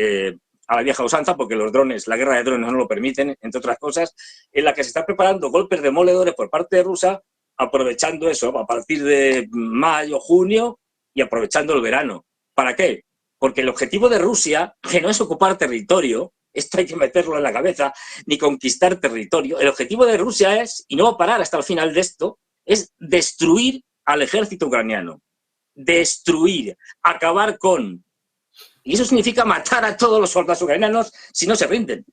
a la vieja usanza, porque los drones, la guerra de drones no lo permiten, entre otras cosas, en la que se está preparando golpes demoledores por parte de Rusia, aprovechando eso a partir de mayo, junio y aprovechando el verano. ¿Para qué? Porque el objetivo de Rusia, que no es ocupar territorio, esto hay que meterlo en la cabeza, ni conquistar territorio, el objetivo de Rusia es, y no va a parar hasta el final de esto, es destruir al ejército ucraniano. Destruir, acabar con. Y eso significa matar a todos los soldados ucranianos si no se rinden.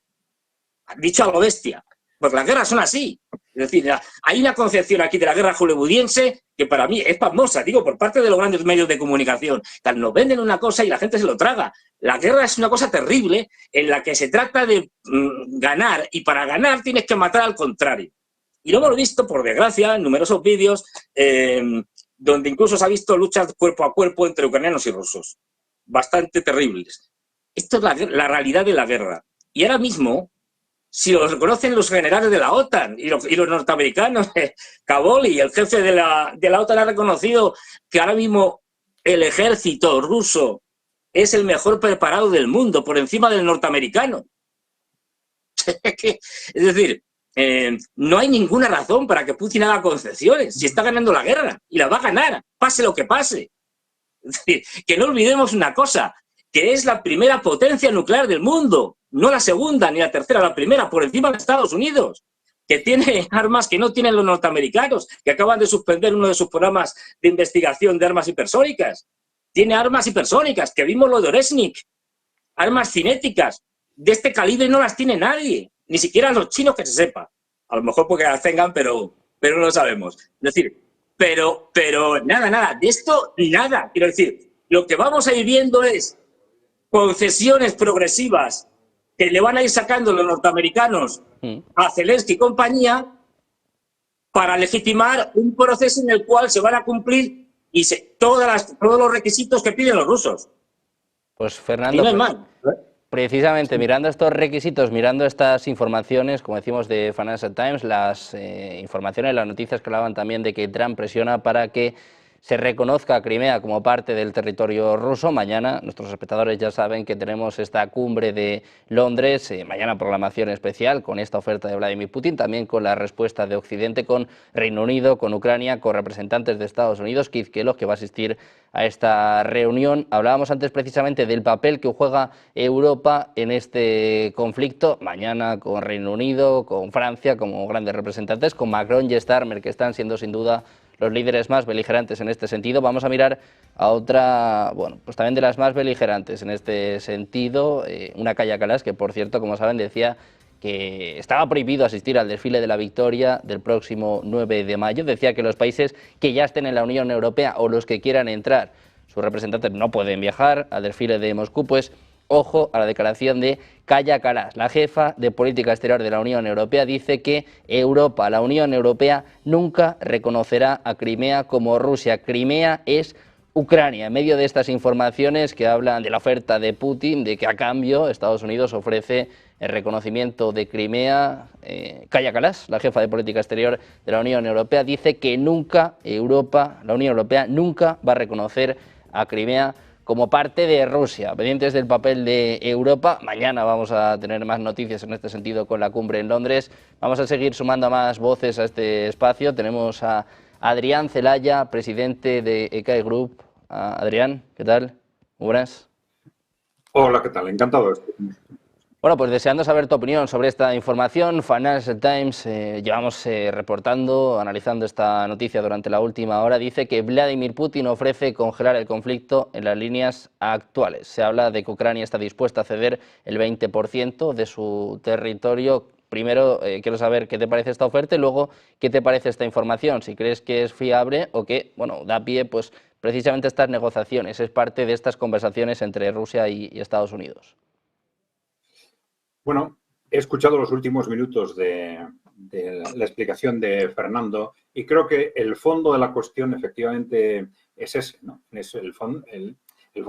Dicho a lo bestia. porque las guerras son así. Es decir, hay una concepción aquí de la guerra hollywoodiense que para mí es pasmosa, digo, por parte de los grandes medios de comunicación. Nos venden una cosa y la gente se lo traga. La guerra es una cosa terrible en la que se trata de ganar, y para ganar tienes que matar al contrario. Y lo hemos visto, por desgracia, en numerosos vídeos donde incluso se ha visto luchas cuerpo a cuerpo entre ucranianos y rusos. Bastante terribles. Esto es la realidad de la guerra. Y ahora mismo, si lo reconocen los generales de la OTAN y los norteamericanos, Cavoli, el jefe de la OTAN, ha reconocido que ahora mismo el ejército ruso es el mejor preparado del mundo, por encima del norteamericano. Es decir, no hay ninguna razón para que Putin haga concesiones, si está ganando la guerra, y la va a ganar, pase lo que pase. Es decir, que no olvidemos una cosa, que es la primera potencia nuclear del mundo, no la segunda ni la tercera, la primera, por encima de Estados Unidos, que tiene armas que no tienen los norteamericanos, que acaban de suspender uno de sus programas de investigación de armas hipersónicas. Tiene armas hipersónicas, que vimos lo de Oresnik, armas cinéticas. De este calibre no las tiene nadie, ni siquiera los chinos que se sepa. A lo mejor porque las tengan, pero no lo sabemos. Es decir, pero nada, de esto nada. Quiero decir, lo que vamos a ir viendo es concesiones progresivas que le van a ir sacando los norteamericanos a Zelensky y compañía para legitimar un proceso en el cual se van a cumplir todos los requisitos que piden los rusos. Pues Fernando, y no hay más. Precisamente mirando estos requisitos, mirando estas informaciones, como decimos de Financial Times, las informaciones, las noticias que hablaban también de que Trump presiona para que se reconozca a Crimea como parte del territorio ruso. Mañana, nuestros espectadores ya saben que tenemos esta cumbre de Londres, mañana programación especial con esta oferta de Vladimir Putin, también con la respuesta de Occidente, con Reino Unido, con Ucrania, con representantes de Estados Unidos, Keith Kellogg, que va a asistir a esta reunión. Hablábamos antes precisamente del papel que juega Europa en este conflicto, mañana con Reino Unido, con Francia como grandes representantes, con Macron y Starmer, que están siendo sin duda los líderes más beligerantes en este sentido. Vamos a mirar a otra, bueno, pues también de las más beligerantes en este sentido, una Kaja Kallas, que por cierto, como saben, decía que estaba prohibido asistir al desfile de la victoria del próximo 9 de mayo. Decía que los países que ya estén en la Unión Europea o los que quieran entrar, sus representantes no pueden viajar al desfile de Moscú. Pues ojo a la declaración de Kaja Kallas, la jefa de política exterior de la Unión Europea. Dice que Europa, la Unión Europea, nunca reconocerá a Crimea como Rusia. Crimea es Ucrania. En medio de estas informaciones que hablan de la oferta de Putin, de que a cambio Estados Unidos ofrece el reconocimiento de Crimea, Kaja Kallas, la jefa de política exterior de la Unión Europea, dice que nunca la Unión Europea nunca va a reconocer a Crimea como parte de Rusia. Pendientes del papel de Europa, mañana vamos a tener más noticias en este sentido con la cumbre en Londres. Vamos a seguir sumando más voces a este espacio. Tenemos a Adrián Celaya, presidente de ECAE Group. Adrián, ¿qué tal? Muy buenas. Hola, ¿qué tal? Encantado de estar. Bueno, pues deseando saber tu opinión sobre esta información. Financial Times, llevamos reportando, analizando esta noticia durante la última hora. Dice que Vladimir Putin ofrece congelar el conflicto en las líneas actuales. Se habla de que Ucrania está dispuesta a ceder el 20% de su territorio. Primero, quiero saber qué te parece esta oferta y luego qué te parece esta información. Si crees que es fiable o que, bueno, da pie, pues precisamente a estas negociaciones. Es parte de estas conversaciones entre Rusia y Estados Unidos. Bueno, he escuchado los últimos minutos de la explicación de Fernando y creo que el fondo de la cuestión efectivamente es ese, ¿no? Es el fondo en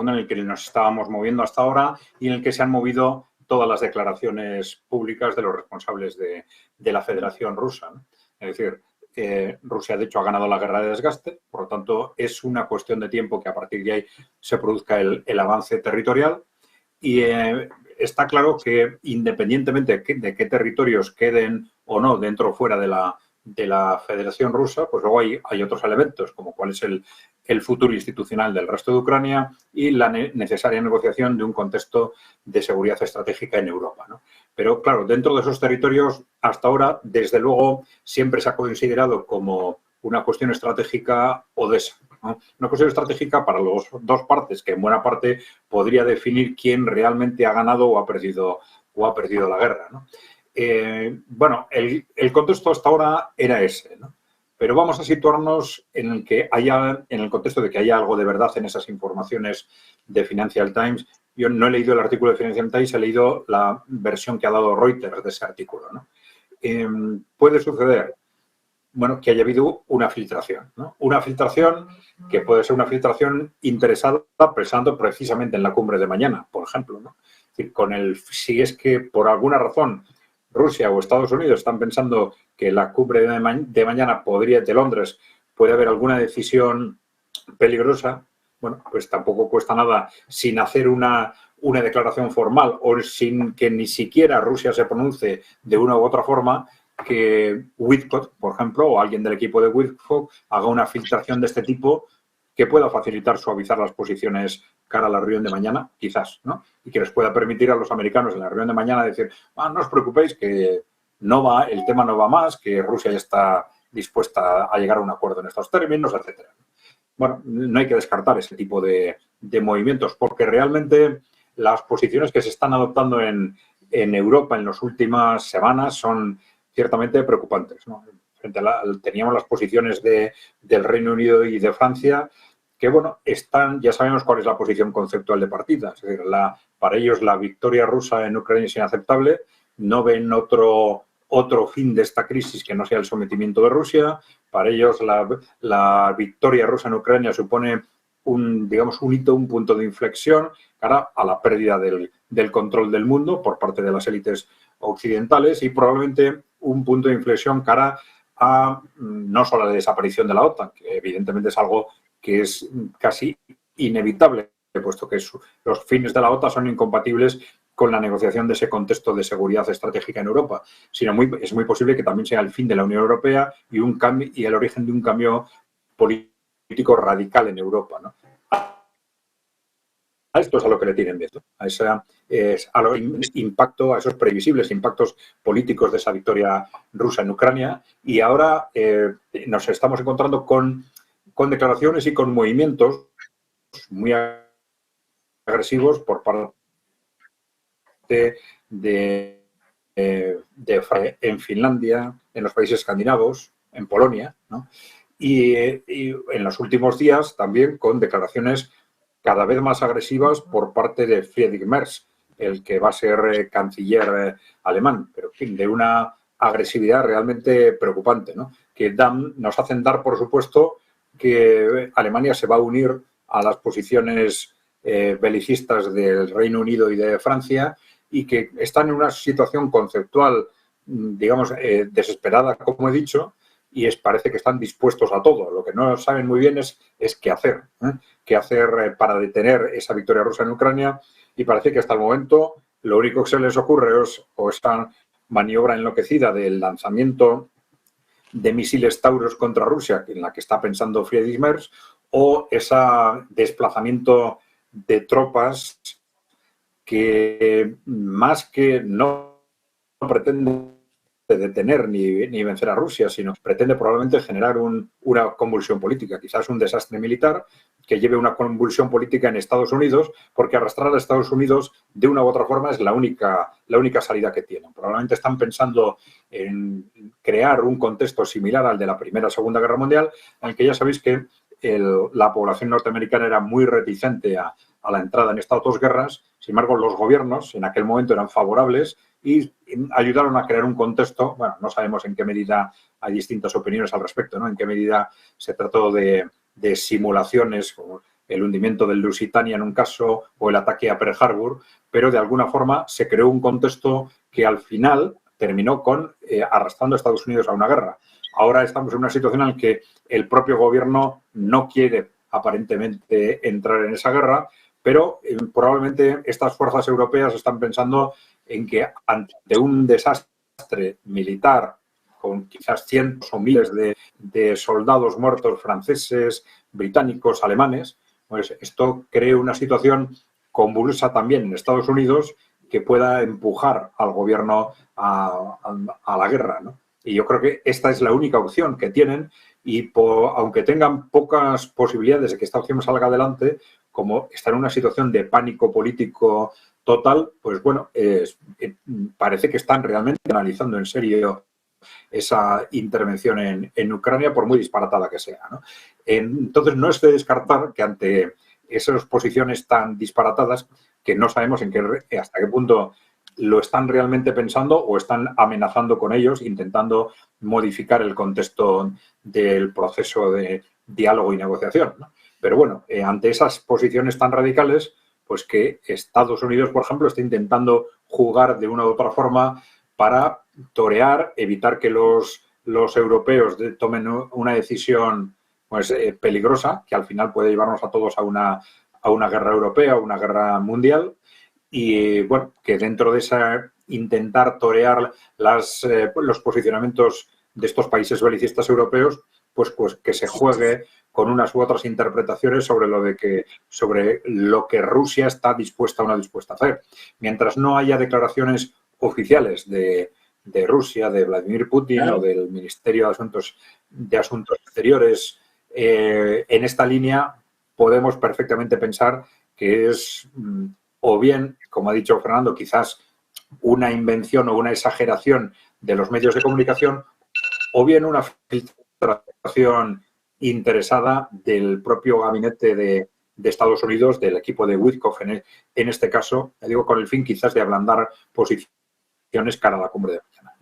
el que nos estábamos moviendo hasta ahora y en el que se han movido todas las declaraciones públicas de los responsables de la Federación Rusa, ¿no? Es decir, Rusia de hecho ha ganado la guerra de desgaste, por lo tanto es una cuestión de tiempo que a partir de ahí se produzca el avance territorial y está claro que independientemente de qué territorios queden o no dentro o fuera de la Federación Rusa, pues luego hay otros elementos, como cuál es el futuro institucional del resto de Ucrania y la necesaria negociación de un contexto de seguridad estratégica en Europa, ¿no? Pero claro, dentro de esos territorios, hasta ahora, desde luego, siempre se ha considerado como una cuestión estratégica odesa, ¿no? Una cuestión estratégica para las dos partes, que en buena parte podría definir quién realmente ha ganado o ha perdido la guerra, ¿no? bueno, el contexto hasta ahora era ese, ¿no? Pero vamos a situarnos en el contexto de que haya algo de verdad en esas informaciones de Financial Times. Yo no he leído el artículo de Financial Times, he leído la versión que ha dado Reuters de ese artículo, ¿no? Puede suceder, bueno, que haya habido una filtración, ¿no? Una filtración que puede ser una filtración interesada pensando precisamente en la cumbre de mañana, por ejemplo, ¿no? Es decir, si es que por alguna razón Rusia o Estados Unidos están pensando que la cumbre de mañana de Londres puede haber alguna decisión peligrosa, bueno, pues tampoco cuesta nada, sin hacer una declaración formal o sin que ni siquiera Rusia se pronuncie de una u otra forma, que Witkoff, por ejemplo, o alguien del equipo de Witkoff haga una filtración de este tipo que pueda facilitar, suavizar las posiciones cara a la reunión de mañana, quizás, ¿no? Y que les pueda permitir a los americanos en la reunión de mañana decir, no os preocupéis que el tema no va más, que Rusia ya está dispuesta a llegar a un acuerdo en estos términos, etcétera. Bueno, no hay que descartar ese tipo de movimientos, porque realmente las posiciones que se están adoptando en Europa en las últimas semanas son ciertamente preocupantes, ¿no? Teníamos las posiciones del Reino Unido y de Francia, que, bueno, ya sabemos cuál es la posición conceptual de partida. Es decir, para ellos la victoria rusa en Ucrania es inaceptable, no ven otro fin de esta crisis que no sea el sometimiento de Rusia. Para ellos la victoria rusa en Ucrania supone un hito, un punto de inflexión cara a la pérdida del control del mundo por parte de las élites occidentales y probablemente un punto de inflexión cara a no solo la desaparición de la OTAN, que evidentemente es algo que es casi inevitable, puesto que los fines de la OTAN son incompatibles con la negociación de ese contexto de seguridad estratégica en Europa, sino es muy posible que también sea el fin de la Unión Europea y el origen de un cambio político radical en Europa, ¿no? A esto es a lo que le tienen miedo, a esos previsibles impactos políticos de esa victoria rusa en Ucrania. Y ahora nos estamos encontrando con declaraciones y con movimientos muy agresivos por parte en Finlandia, en los países escandinavos, en Polonia, ¿no? Y en los últimos días también con declaraciones cada vez más agresivas por parte de Friedrich Merz, el que va a ser canciller alemán, pero en fin, de una agresividad realmente preocupante, ¿no? Que nos hacen dar por supuesto que Alemania se va a unir a las posiciones belicistas del Reino Unido y de Francia y que están en una situación conceptual, digamos, desesperada, como he dicho, y parece que están dispuestos a todo. Lo que no saben muy bien es qué hacer. Qué hacer para detener esa victoria rusa en Ucrania. Y parece que hasta el momento lo único que se les ocurre es esta maniobra enloquecida del lanzamiento de misiles Taurus contra Rusia, en la que está pensando Friedrich Merz, o ese desplazamiento de tropas que más que no pretende detener ni vencer a Rusia, sino pretende probablemente generar una convulsión política, quizás un desastre militar que lleve una convulsión política en Estados Unidos, porque arrastrar a Estados Unidos de una u otra forma es la única salida que tienen. Probablemente están pensando en crear un contexto similar al de la Primera o Segunda Guerra Mundial, en el que ya sabéis que la población norteamericana era muy reticente a la entrada en estas dos guerras. Sin embargo, los gobiernos en aquel momento eran favorables y ayudaron a crear un contexto. Bueno, no sabemos en qué medida, hay distintas opiniones al respecto, ¿no? En qué medida se trató de simulaciones, como el hundimiento del Lusitania en un caso o el ataque a Pearl Harbor, pero de alguna forma se creó un contexto que al final terminó arrastrando a Estados Unidos a una guerra. Ahora estamos en una situación en la que el propio gobierno no quiere aparentemente entrar en esa guerra, pero probablemente estas fuerzas europeas están pensando en que ante un desastre militar con quizás cientos o miles de soldados muertos franceses, británicos, alemanes, pues esto crea una situación convulsa también en Estados Unidos que pueda empujar al gobierno a la guerra, ¿no? Y yo creo que esta es la única opción que tienen y aunque tengan pocas posibilidades de que esta opción salga adelante, como está en una situación de pánico político total, pues bueno, parece que están realmente analizando en serio esa intervención en Ucrania, por muy disparatada que sea, ¿no? Entonces, no es de descartar que ante esas posiciones tan disparatadas, que no sabemos hasta qué punto lo están realmente pensando o están amenazando con ellos, intentando modificar el contexto del proceso de diálogo y negociación, ¿no? Pero bueno, ante esas posiciones tan radicales, pues que Estados Unidos, por ejemplo, está intentando jugar de una u otra forma para torear, evitar que los europeos tomen una decisión pues, peligrosa, que al final puede llevarnos a todos a una guerra europea, a una guerra mundial, y bueno, que dentro de esa intentar torear los posicionamientos de estos países belicistas europeos, pues que se juegue con unas u otras interpretaciones sobre lo que Rusia está dispuesta o no dispuesta a hacer. Mientras no haya declaraciones oficiales de Rusia, de Vladimir Putin, claro, o del Ministerio de Asuntos Exteriores en esta línea, podemos perfectamente pensar que es o bien, como ha dicho Fernando, quizás una invención o una exageración de los medios de comunicación, o bien una filtración interesada del propio gabinete de Estados Unidos, del equipo de Witkoff, en este caso, digo, con el fin quizás de ablandar posiciones cara a la cumbre de mañana.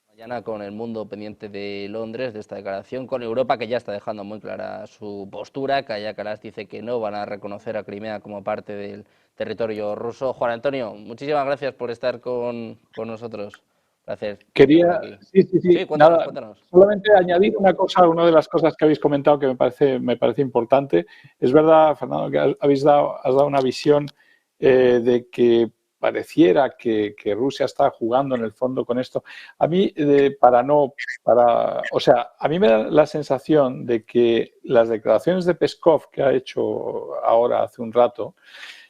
Mañana con el mundo pendiente de Londres, de esta declaración, con Europa, que ya está dejando muy clara su postura. Kaja Kallas dice que no van a reconocer a Crimea como parte del territorio ruso. Juan Antonio, muchísimas gracias por estar con nosotros. Gracias. Quería, sí, cuéntanos. Solamente añadir una cosa, una de las cosas que habéis comentado que me parece importante. Es verdad, Fernando, que has dado una visión de que pareciera que Rusia está jugando en el fondo con esto. A mí, a mí me da la sensación de que las declaraciones de Peskov que ha hecho ahora hace un rato,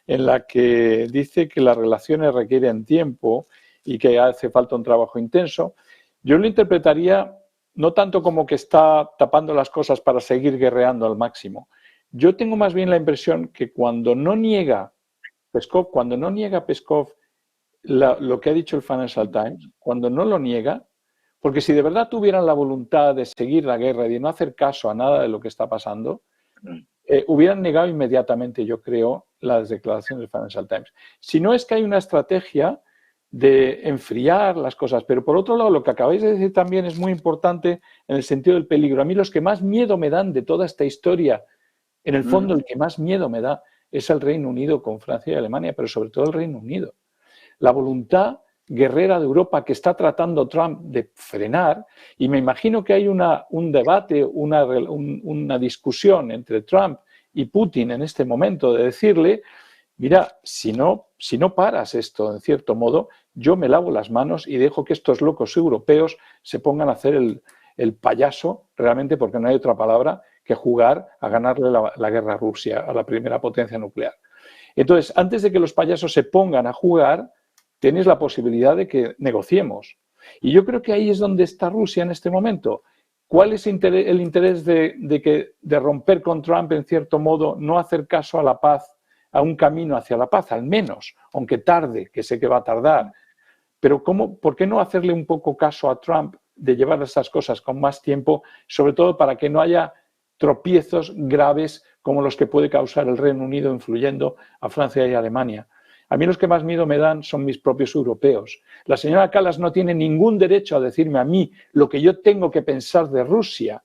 en la que dice que las relaciones requieren tiempo y que hace falta un trabajo intenso, yo lo interpretaría no tanto como que está tapando las cosas para seguir guerreando al máximo. Yo tengo más bien la impresión que cuando no niega Peskov lo que ha dicho el Financial Times, cuando no lo niega, porque si de verdad tuvieran la voluntad de seguir la guerra y de no hacer caso a nada de lo que está pasando, hubieran negado inmediatamente, yo creo, las declaraciones del Financial Times. Si no es que hay una estrategia de enfriar las cosas, pero por otro lado, lo que acabáis de decir también es muy importante en el sentido del peligro. A mí los que más miedo me dan de toda esta historia, en el fondo el que más miedo me da es el Reino Unido con Francia y Alemania, pero sobre todo el Reino Unido. La voluntad guerrera de Europa que está tratando Trump de frenar, y me imagino que hay un debate, una discusión entre Trump y Putin en este momento de decirle, mira, si no paras esto, en cierto modo, yo me lavo las manos y dejo que estos locos europeos se pongan a hacer el payaso, realmente, porque no hay otra palabra, que jugar a ganarle la guerra a Rusia, a la primera potencia nuclear. Entonces, antes de que los payasos se pongan a jugar, tenéis la posibilidad de que negociemos. Y yo creo que ahí es donde está Rusia en este momento. ¿Cuál es el interés de romper con Trump, en cierto modo, no hacer caso a la paz, a un camino hacia la paz, al menos, aunque tarde, que sé que va a tardar? Pero ¿por qué no hacerle un poco caso a Trump de llevar esas cosas con más tiempo, sobre todo para que no haya tropiezos graves como los que puede causar el Reino Unido influyendo a Francia y a Alemania? A mí los que más miedo me dan son mis propios europeos. La señora Kallas no tiene ningún derecho a decirme a mí lo que yo tengo que pensar de Rusia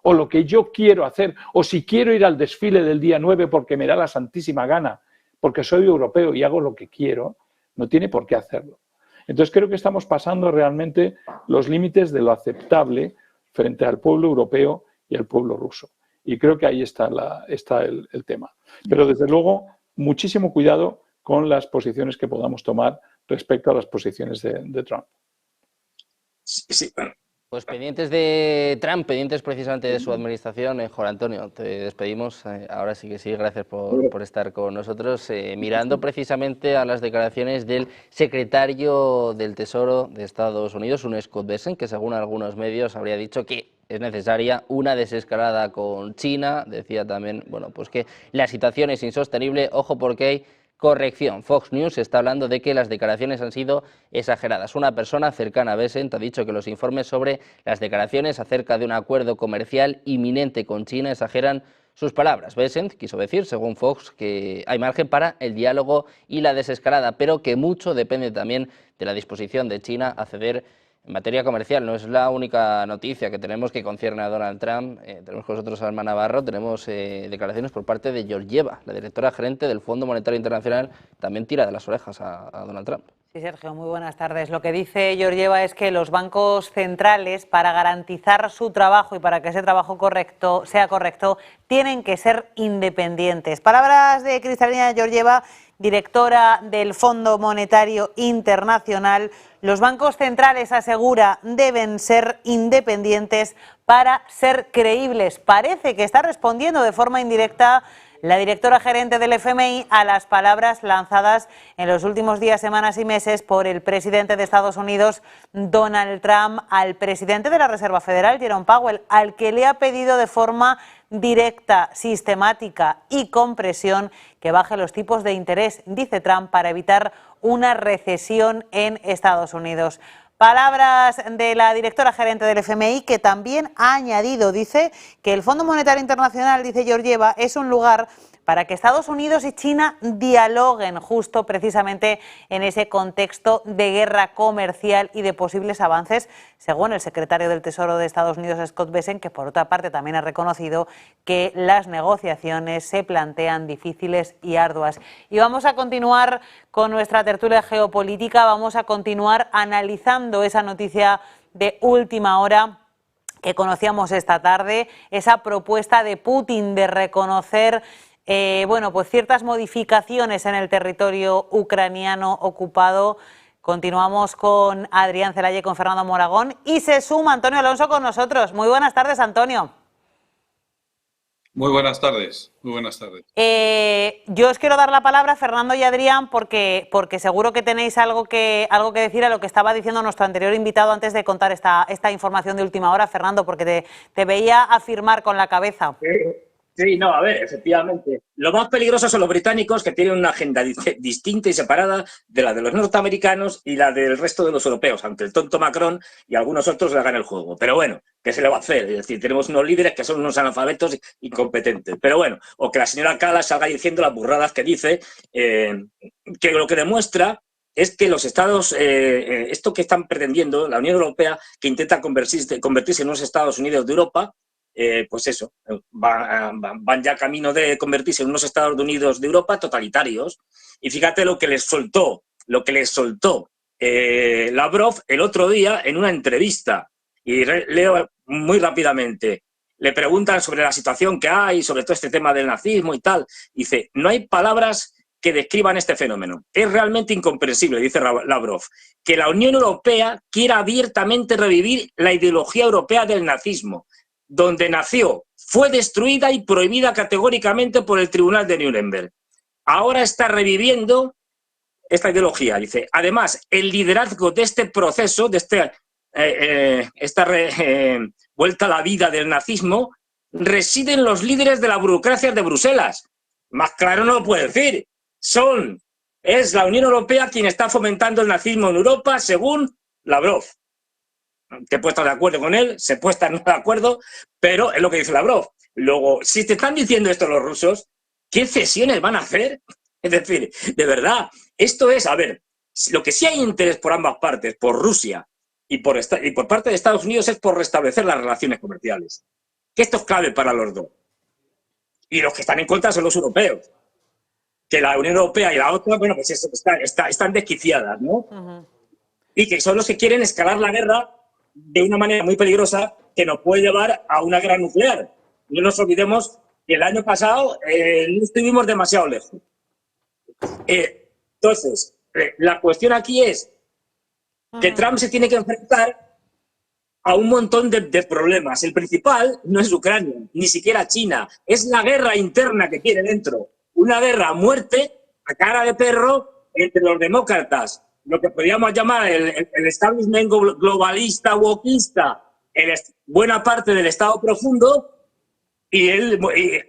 o lo que yo quiero hacer, o si quiero ir al desfile del día 9 porque me da la santísima gana, porque soy europeo y hago lo que quiero, no tiene por qué hacerlo. Entonces creo que estamos pasando realmente los límites de lo aceptable frente al pueblo europeo y al pueblo ruso. Y creo que ahí está el tema. Pero desde luego, muchísimo cuidado con las posiciones que podamos tomar respecto a las posiciones de Trump. Sí, bueno. Pues pendientes de Trump, pendientes precisamente de su administración, Juan Antonio, te despedimos. Ahora sí que sí, gracias por estar con nosotros. Mirando precisamente a las declaraciones del secretario del Tesoro de Estados Unidos, un Scott Bessent, que según algunos medios habría dicho que es necesaria una desescalada con China. Decía también, bueno, pues que la situación es insostenible, ojo porque hay corrección. Fox News está hablando de que las declaraciones han sido exageradas. Una persona cercana a Bessent ha dicho que los informes sobre las declaraciones acerca de un acuerdo comercial inminente con China exageran sus palabras. Bessent quiso decir, según Fox, que hay margen para el diálogo y la desescalada, pero que mucho depende también de la disposición de China a ceder en materia comercial. No es la única noticia que tenemos que concierne a Donald Trump. Tenemos con nosotros a Alma Navarro, tenemos declaraciones por parte de Georgieva, la directora gerente del Fondo Monetario Internacional, también tira de las orejas a Donald Trump. Sí, Sergio, muy buenas tardes. Lo que dice Georgieva es que los bancos centrales, para garantizar su trabajo y para que ese trabajo sea correcto, tienen que ser independientes. Palabras de Kristalina Georgieva, directora del Fondo Monetario Internacional. Los bancos centrales, asegura, deben ser independientes para ser creíbles. Parece que está respondiendo de forma indirecta la directora gerente del FMI a las palabras lanzadas en los últimos días, semanas y meses por el presidente de Estados Unidos, Donald Trump, al presidente de la Reserva Federal, Jerome Powell, al que le ha pedido de forma directa, sistemática y con presión que baje los tipos de interés, dice Trump, para evitar una recesión en Estados Unidos. Palabras de la directora gerente del FMI, que también ha añadido, dice, que el Fondo Monetario Internacional, dice Georgieva, es un lugar para que Estados Unidos y China dialoguen justo precisamente en ese contexto de guerra comercial y de posibles avances, según el secretario del Tesoro de Estados Unidos, Scott Bessent, que por otra parte también ha reconocido que las negociaciones se plantean difíciles y arduas. Y vamos a continuar con nuestra tertulia geopolítica, vamos a continuar analizando esa noticia de última hora que conocíamos esta tarde, esa propuesta de Putin de reconocer pues ciertas modificaciones en el territorio ucraniano ocupado. Continuamos con Adrián Celaya y con Fernando Moragón y se suma Antonio Alonso con nosotros. Muy buenas tardes, Antonio. Muy buenas tardes, muy buenas tardes. Yo os quiero dar la palabra a Fernando y Adrián porque seguro que tenéis algo que decir a lo que estaba diciendo nuestro anterior invitado antes de contar esta información de última hora, Fernando, porque te veía afirmar con la cabeza. Sí, no, a ver, efectivamente. Lo más peligroso son los británicos, que tienen una agenda distinta y separada de la de los norteamericanos y la del resto de los europeos, aunque el tonto Macron y algunos otros le hagan el juego. Pero bueno, ¿qué se le va a hacer? Es decir, tenemos unos líderes que son unos analfabetos incompetentes. Pero bueno, o que la señora Kallas salga diciendo las burradas que dice, que lo que demuestra es que los estados, esto que están pretendiendo, la Unión Europea, que intenta convertirse en unos Estados Unidos de Europa, pues eso, van ya camino de convertirse en unos Estados Unidos de Europa totalitarios. Y fíjate lo que les soltó Lavrov el otro día en una entrevista. Y leo muy rápidamente. Le preguntan sobre la situación que hay, sobre todo este tema del nazismo y tal. Dice, no hay palabras que describan este fenómeno. Es realmente incomprensible, dice Lavrov, que la Unión Europea quiera abiertamente revivir la ideología europea del nazismo, donde nació, fue destruida y prohibida categóricamente por el Tribunal de Nuremberg. Ahora está reviviendo esta ideología, dice. Además, el liderazgo de este proceso, de esta vuelta a la vida del nazismo, reside en los líderes de la burocracia de Bruselas. Más claro no lo puede decir. Es la Unión Europea quien está fomentando el nazismo en Europa, según Lavrov. Que puede estar de acuerdo con él, se puede estar no de acuerdo, pero es lo que dice Lavrov. Luego, si te están diciendo esto los rusos, ¿qué cesiones van a hacer? Es decir, de verdad, esto es, a ver, lo que sí hay interés por ambas partes, por Rusia y por parte de Estados Unidos, es por restablecer las relaciones comerciales. Que esto es clave para los dos. Y los que están en contra son los europeos. Que la Unión Europea y la otra, bueno, pues eso, están desquiciadas, ¿no? Uh-huh. Y que son los que quieren escalar la guerra de una manera muy peligrosa que nos puede llevar a una guerra nuclear. No nos olvidemos que el año pasado no estuvimos demasiado lejos. Entonces, la cuestión aquí es que Trump se tiene que enfrentar a un montón de problemas. El principal no es Ucrania, ni siquiera China. Es la guerra interna que tiene dentro. Una guerra a muerte, a cara de perro, entre los demócratas, lo que podríamos llamar el establishment globalista, wokista, buena parte del Estado profundo y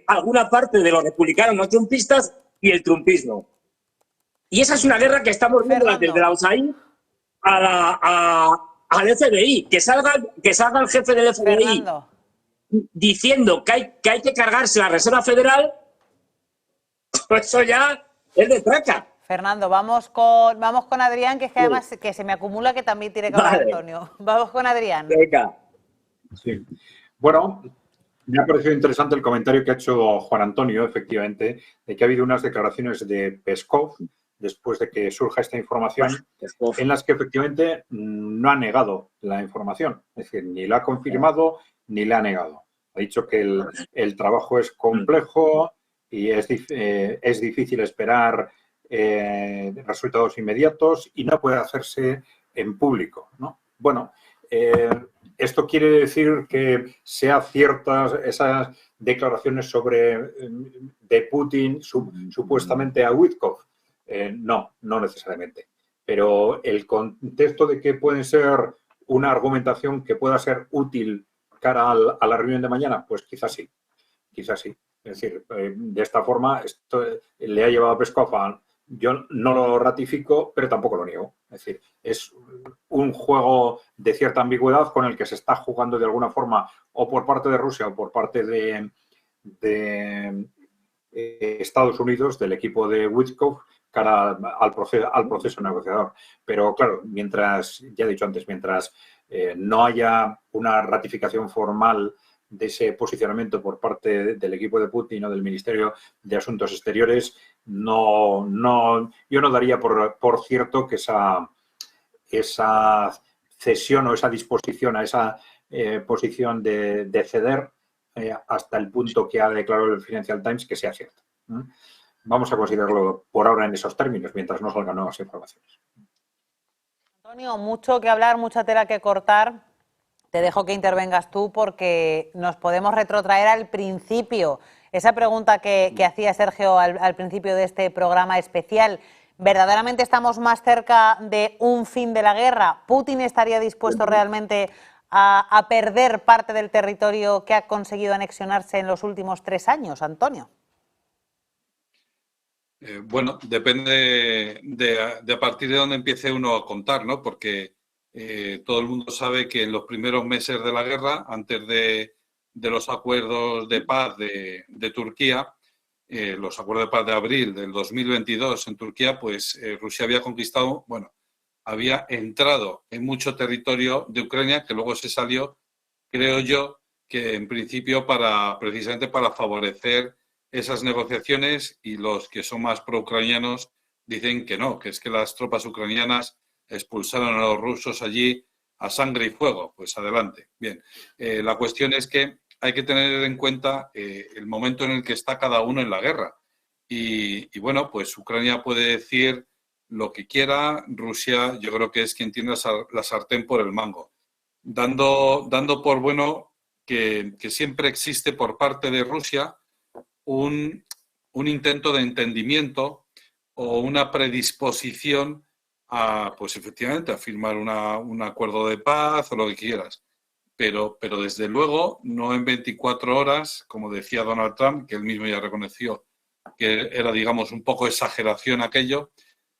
alguna parte de los republicanos no trumpistas y el trumpismo. Y esa es una guerra que estamos viendo desde la USAID al FBI. Que salga el jefe del FBI Fernando, diciendo que hay que cargarse la Reserva Federal, pues eso ya es de traca. Fernando, vamos con Adrián, que es que además que se me acumula que también tiene que hablar Antonio. Vamos con Adrián. Venga. Sí. Bueno, me ha parecido interesante el comentario que ha hecho Juan Antonio, efectivamente, de que ha habido unas declaraciones de Peskov después de que surja esta información, en las que efectivamente no ha negado la información. Es decir, ni la ha confirmado ni la ha negado. Ha dicho que el trabajo es complejo y es difícil esperar resultados inmediatos y no puede hacerse en público, ¿no? Bueno, esto quiere decir que sean ciertas esas declaraciones de Putin supuestamente a Witkoff. No necesariamente. Pero el contexto de que puede ser una argumentación que pueda ser útil cara a la reunión de mañana, pues quizás sí. Quizás sí. Es decir, de esta forma esto le ha llevado a Peskov a... Yo no lo ratifico, pero tampoco lo niego. Es decir, es un juego de cierta ambigüedad con el que se está jugando de alguna forma o por parte de Rusia o por parte de Estados Unidos, del equipo de Witkoff, cara al proceso negociador. Pero claro, mientras, ya he dicho antes, mientras no haya una ratificación formal de ese posicionamiento por parte del equipo de Putin o del Ministerio de Asuntos Exteriores, yo no daría por cierto que esa cesión o esa disposición a esa posición de ceder hasta el punto que ha declarado el Financial Times que sea cierta. Vamos a considerarlo por ahora en esos términos, mientras no salgan nuevas informaciones. Antonio, mucho que hablar, mucha tela que cortar. Te dejo que intervengas tú porque nos podemos retrotraer al principio. Esa pregunta que hacía Sergio al principio de este programa especial. ¿Verdaderamente estamos más cerca de un fin de la guerra? ¿Putin estaría dispuesto realmente a perder parte del territorio que ha conseguido anexionarse en los últimos 3 años, Antonio? Bueno, depende de a partir de dónde empiece uno a contar, ¿no? Porque todo el mundo sabe que en los primeros meses de la guerra, antes de los acuerdos de paz de Turquía, los acuerdos de paz de abril del 2022 en Turquía, pues Rusia había conquistado, bueno, había entrado en mucho territorio de Ucrania que luego se salió, creo yo, que en principio precisamente para favorecer esas negociaciones, y los que son más pro-ucranianos dicen que no, que es que las tropas ucranianas expulsaron a los rusos allí a sangre y fuego. Pues adelante. Bien, la cuestión es que hay que tener en cuenta el momento en el que está cada uno en la guerra. Y bueno, pues Ucrania puede decir lo que quiera, Rusia yo creo que es quien tiene la sartén por el mango, dando por bueno que siempre existe por parte de Rusia un intento de entendimiento o una predisposición pues efectivamente, a firmar un acuerdo de paz o lo que quieras. Pero desde luego no en 24 horas, como decía Donald Trump, que él mismo ya reconoció que era, digamos, un poco exageración aquello,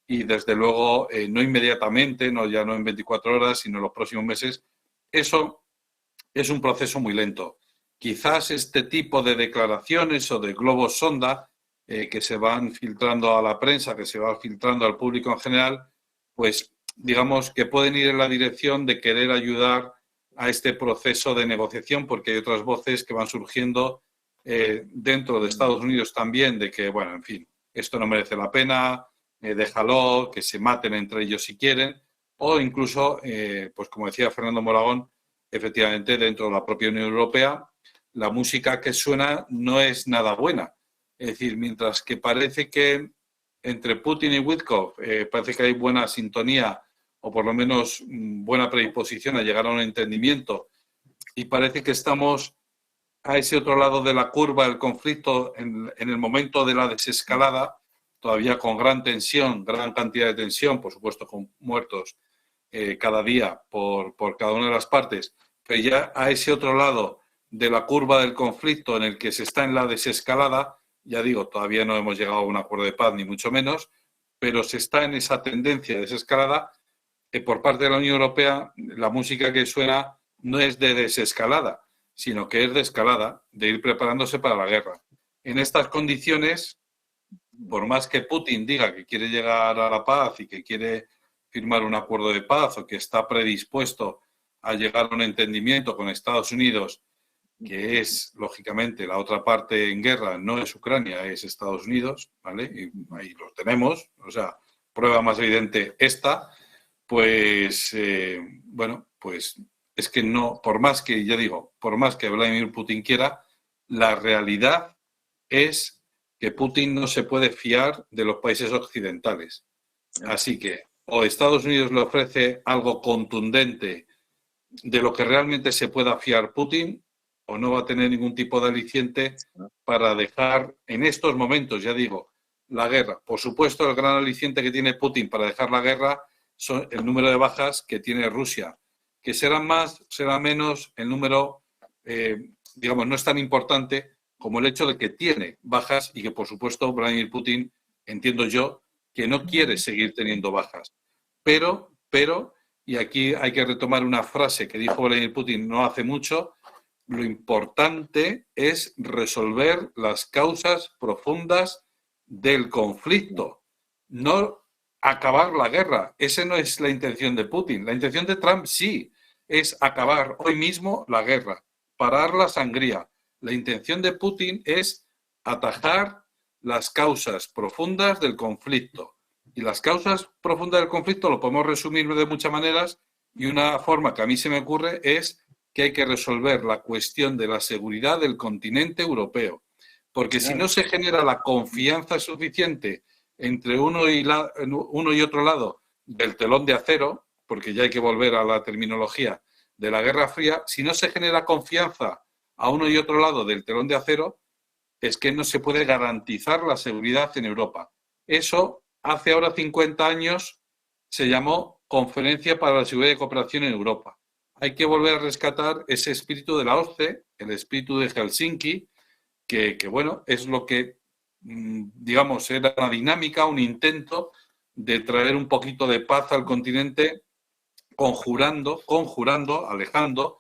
y desde luego no inmediatamente, ya no en 24 horas, sino en los próximos meses. Eso es un proceso muy lento. Quizás este tipo de declaraciones o de globos sonda que se van filtrando a la prensa, que se van filtrando al público en general, pues digamos que pueden ir en la dirección de querer ayudar a este proceso de negociación, porque hay otras voces que van surgiendo dentro de Estados Unidos también, de que, bueno, en fin, esto no merece la pena, déjalo, que se maten entre ellos si quieren, o incluso, pues como decía Fernando Moragón, efectivamente dentro de la propia Unión Europea, la música que suena no es nada buena. Es decir, mientras que parece que entre Putin y Witkoff parece que hay buena sintonía o por lo menos buena predisposición a llegar a un entendimiento, y parece que estamos a ese otro lado de la curva del conflicto en el momento de la desescalada, todavía con gran tensión, gran cantidad de tensión, por supuesto con muertos cada día por cada una de las partes, pero ya a ese otro lado de la curva del conflicto en el que se está en la desescalada, ya digo, todavía no hemos llegado a un acuerdo de paz, ni mucho menos, pero se está en esa tendencia de desescalada. Por parte de la Unión Europea, la música que suena no es de desescalada, sino que es de escalada, de ir preparándose para la guerra. En estas condiciones, por más que Putin diga que quiere llegar a la paz y que quiere firmar un acuerdo de paz o que está predispuesto a llegar a un entendimiento con Estados Unidos, que es, lógicamente, la otra parte en guerra, no es Ucrania, es Estados Unidos, ¿vale? Y ahí lo tenemos, o sea, prueba más evidente esta, pues, bueno, pues es que no, por más que, ya digo, por más que Vladimir Putin quiera, la realidad es que Putin no se puede fiar de los países occidentales. Así que o Estados Unidos le ofrece algo contundente de lo que realmente se pueda fiar Putin, o no va a tener ningún tipo de aliciente para dejar en estos momentos, ya digo, la guerra. Por supuesto, el gran aliciente que tiene Putin para dejar la guerra son el número de bajas que tiene Rusia, que serán más, será menos, el número, digamos, no es tan importante como el hecho de que tiene bajas y que, por supuesto, Vladimir Putin, entiendo yo, que no quiere seguir teniendo bajas. Pero, y aquí hay que retomar una frase que dijo Vladimir Putin no hace mucho, lo importante es resolver las causas profundas del conflicto, no acabar la guerra. Esa no es la intención de Putin. La intención de Trump sí es acabar hoy mismo la guerra, parar la sangría. La intención de Putin es atajar las causas profundas del conflicto. Y las causas profundas del conflicto lo podemos resumir de muchas maneras, y una forma que a mí se me ocurre es que hay que resolver la cuestión de la seguridad del continente europeo. Porque si no se genera la confianza suficiente entre uno y otro lado del telón de acero, porque ya hay que volver a la terminología de la Guerra Fría, si no se genera confianza a uno y otro lado del telón de acero, es que no se puede garantizar la seguridad en Europa. Eso, hace ahora 50 años, se llamó Conferencia para la Seguridad y Cooperación en Europa. Hay que volver a rescatar ese espíritu de la OSCE, el espíritu de Helsinki, que bueno, es lo que, digamos, era una dinámica, un intento de traer un poquito de paz al continente, conjurando, alejando,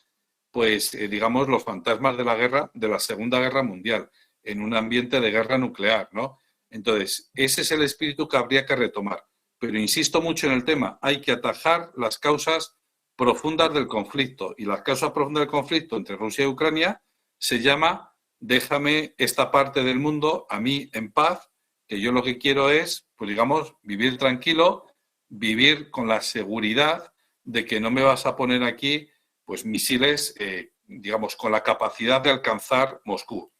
pues, digamos, los fantasmas de la guerra, de la Segunda Guerra Mundial, en un ambiente de guerra nuclear, ¿no? Entonces, ese es el espíritu que habría que retomar. Pero insisto mucho en el tema, hay que atajar las causas profundas del conflicto. Y las causas profundas del conflicto entre Rusia y Ucrania se llama déjame esta parte del mundo a mí en paz, que yo lo que quiero es, pues digamos, vivir tranquilo, vivir con la seguridad de que no me vas a poner aquí pues misiles, digamos, con la capacidad de alcanzar Moscú.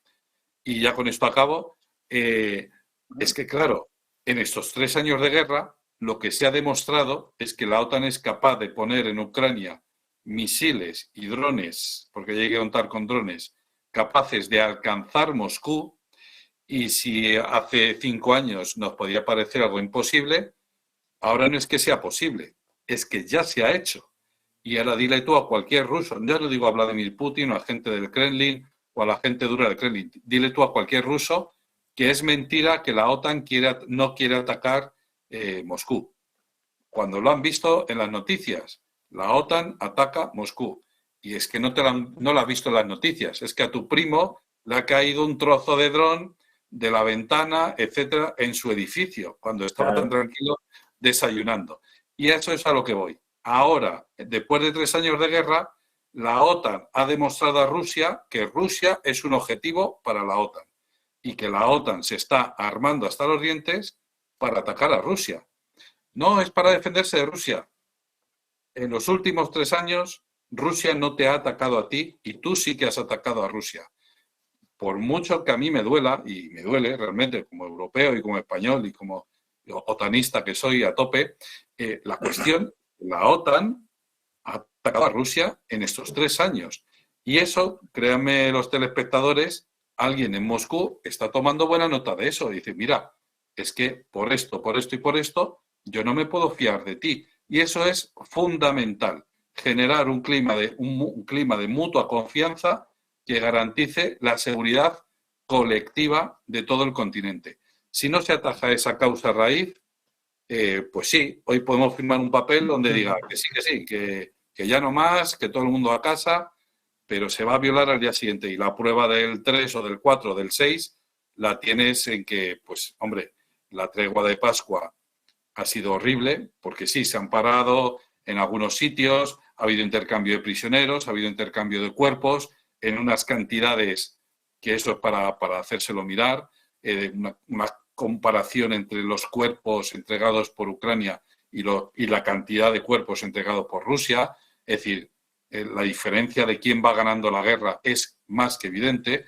Y ya con esto acabo. Es que, claro, en estos 3 años de guerra, lo que se ha demostrado es que la OTAN es capaz de poner en Ucrania misiles y drones, porque ya hay que contar con drones, capaces de alcanzar Moscú, y si hace 5 años nos podía parecer algo imposible, ahora no es que sea posible, es que ya se ha hecho. Y ahora dile tú a cualquier ruso, ya no digo a Vladimir Putin o a gente del Kremlin o a la gente dura del Kremlin, dile tú a cualquier ruso que es mentira que la OTAN no quiere atacar Moscú. Cuando lo han visto en las noticias, la OTAN ataca Moscú. Y es que no lo has visto en las noticias, es que a tu primo le ha caído un trozo de dron de la ventana, etcétera, en su edificio, cuando estaba tan tranquilo desayunando. Y eso es a lo que voy. Ahora, después de 3 años de guerra, la OTAN ha demostrado a Rusia que Rusia es un objetivo para la OTAN y que la OTAN se está armando hasta los dientes para atacar a Rusia. No es para defenderse de Rusia. En los últimos 3 años, Rusia no te ha atacado a ti y tú sí que has atacado a Rusia. Por mucho que a mí me duela, y me duele realmente como europeo y como español y como otanista que soy a tope, la cuestión, la OTAN ha atacado a Rusia en estos 3 años. Y eso, créanme los telespectadores, alguien en Moscú está tomando buena nota de eso. Dice, mira, es que por esto y por esto, yo no me puedo fiar de ti. Y eso es fundamental. generar un clima de mutua confianza que garantice la seguridad colectiva de todo el continente. Si no se ataja esa causa raíz, pues sí, hoy podemos firmar un papel donde diga que sí, que ya no más, que todo el mundo a casa, pero se va a violar al día siguiente. Y la prueba del 3 o del 4 o del 6 la tienes en que, pues, hombre, la tregua de Pascua ha sido horrible, porque sí, se han parado en algunos sitios, ha habido intercambio de prisioneros, ha habido intercambio de cuerpos, en unas cantidades que eso es para hacérselo mirar, una comparación entre los cuerpos entregados por Ucrania y la cantidad de cuerpos entregados por Rusia, es decir, la diferencia de quién va ganando la guerra es más que evidente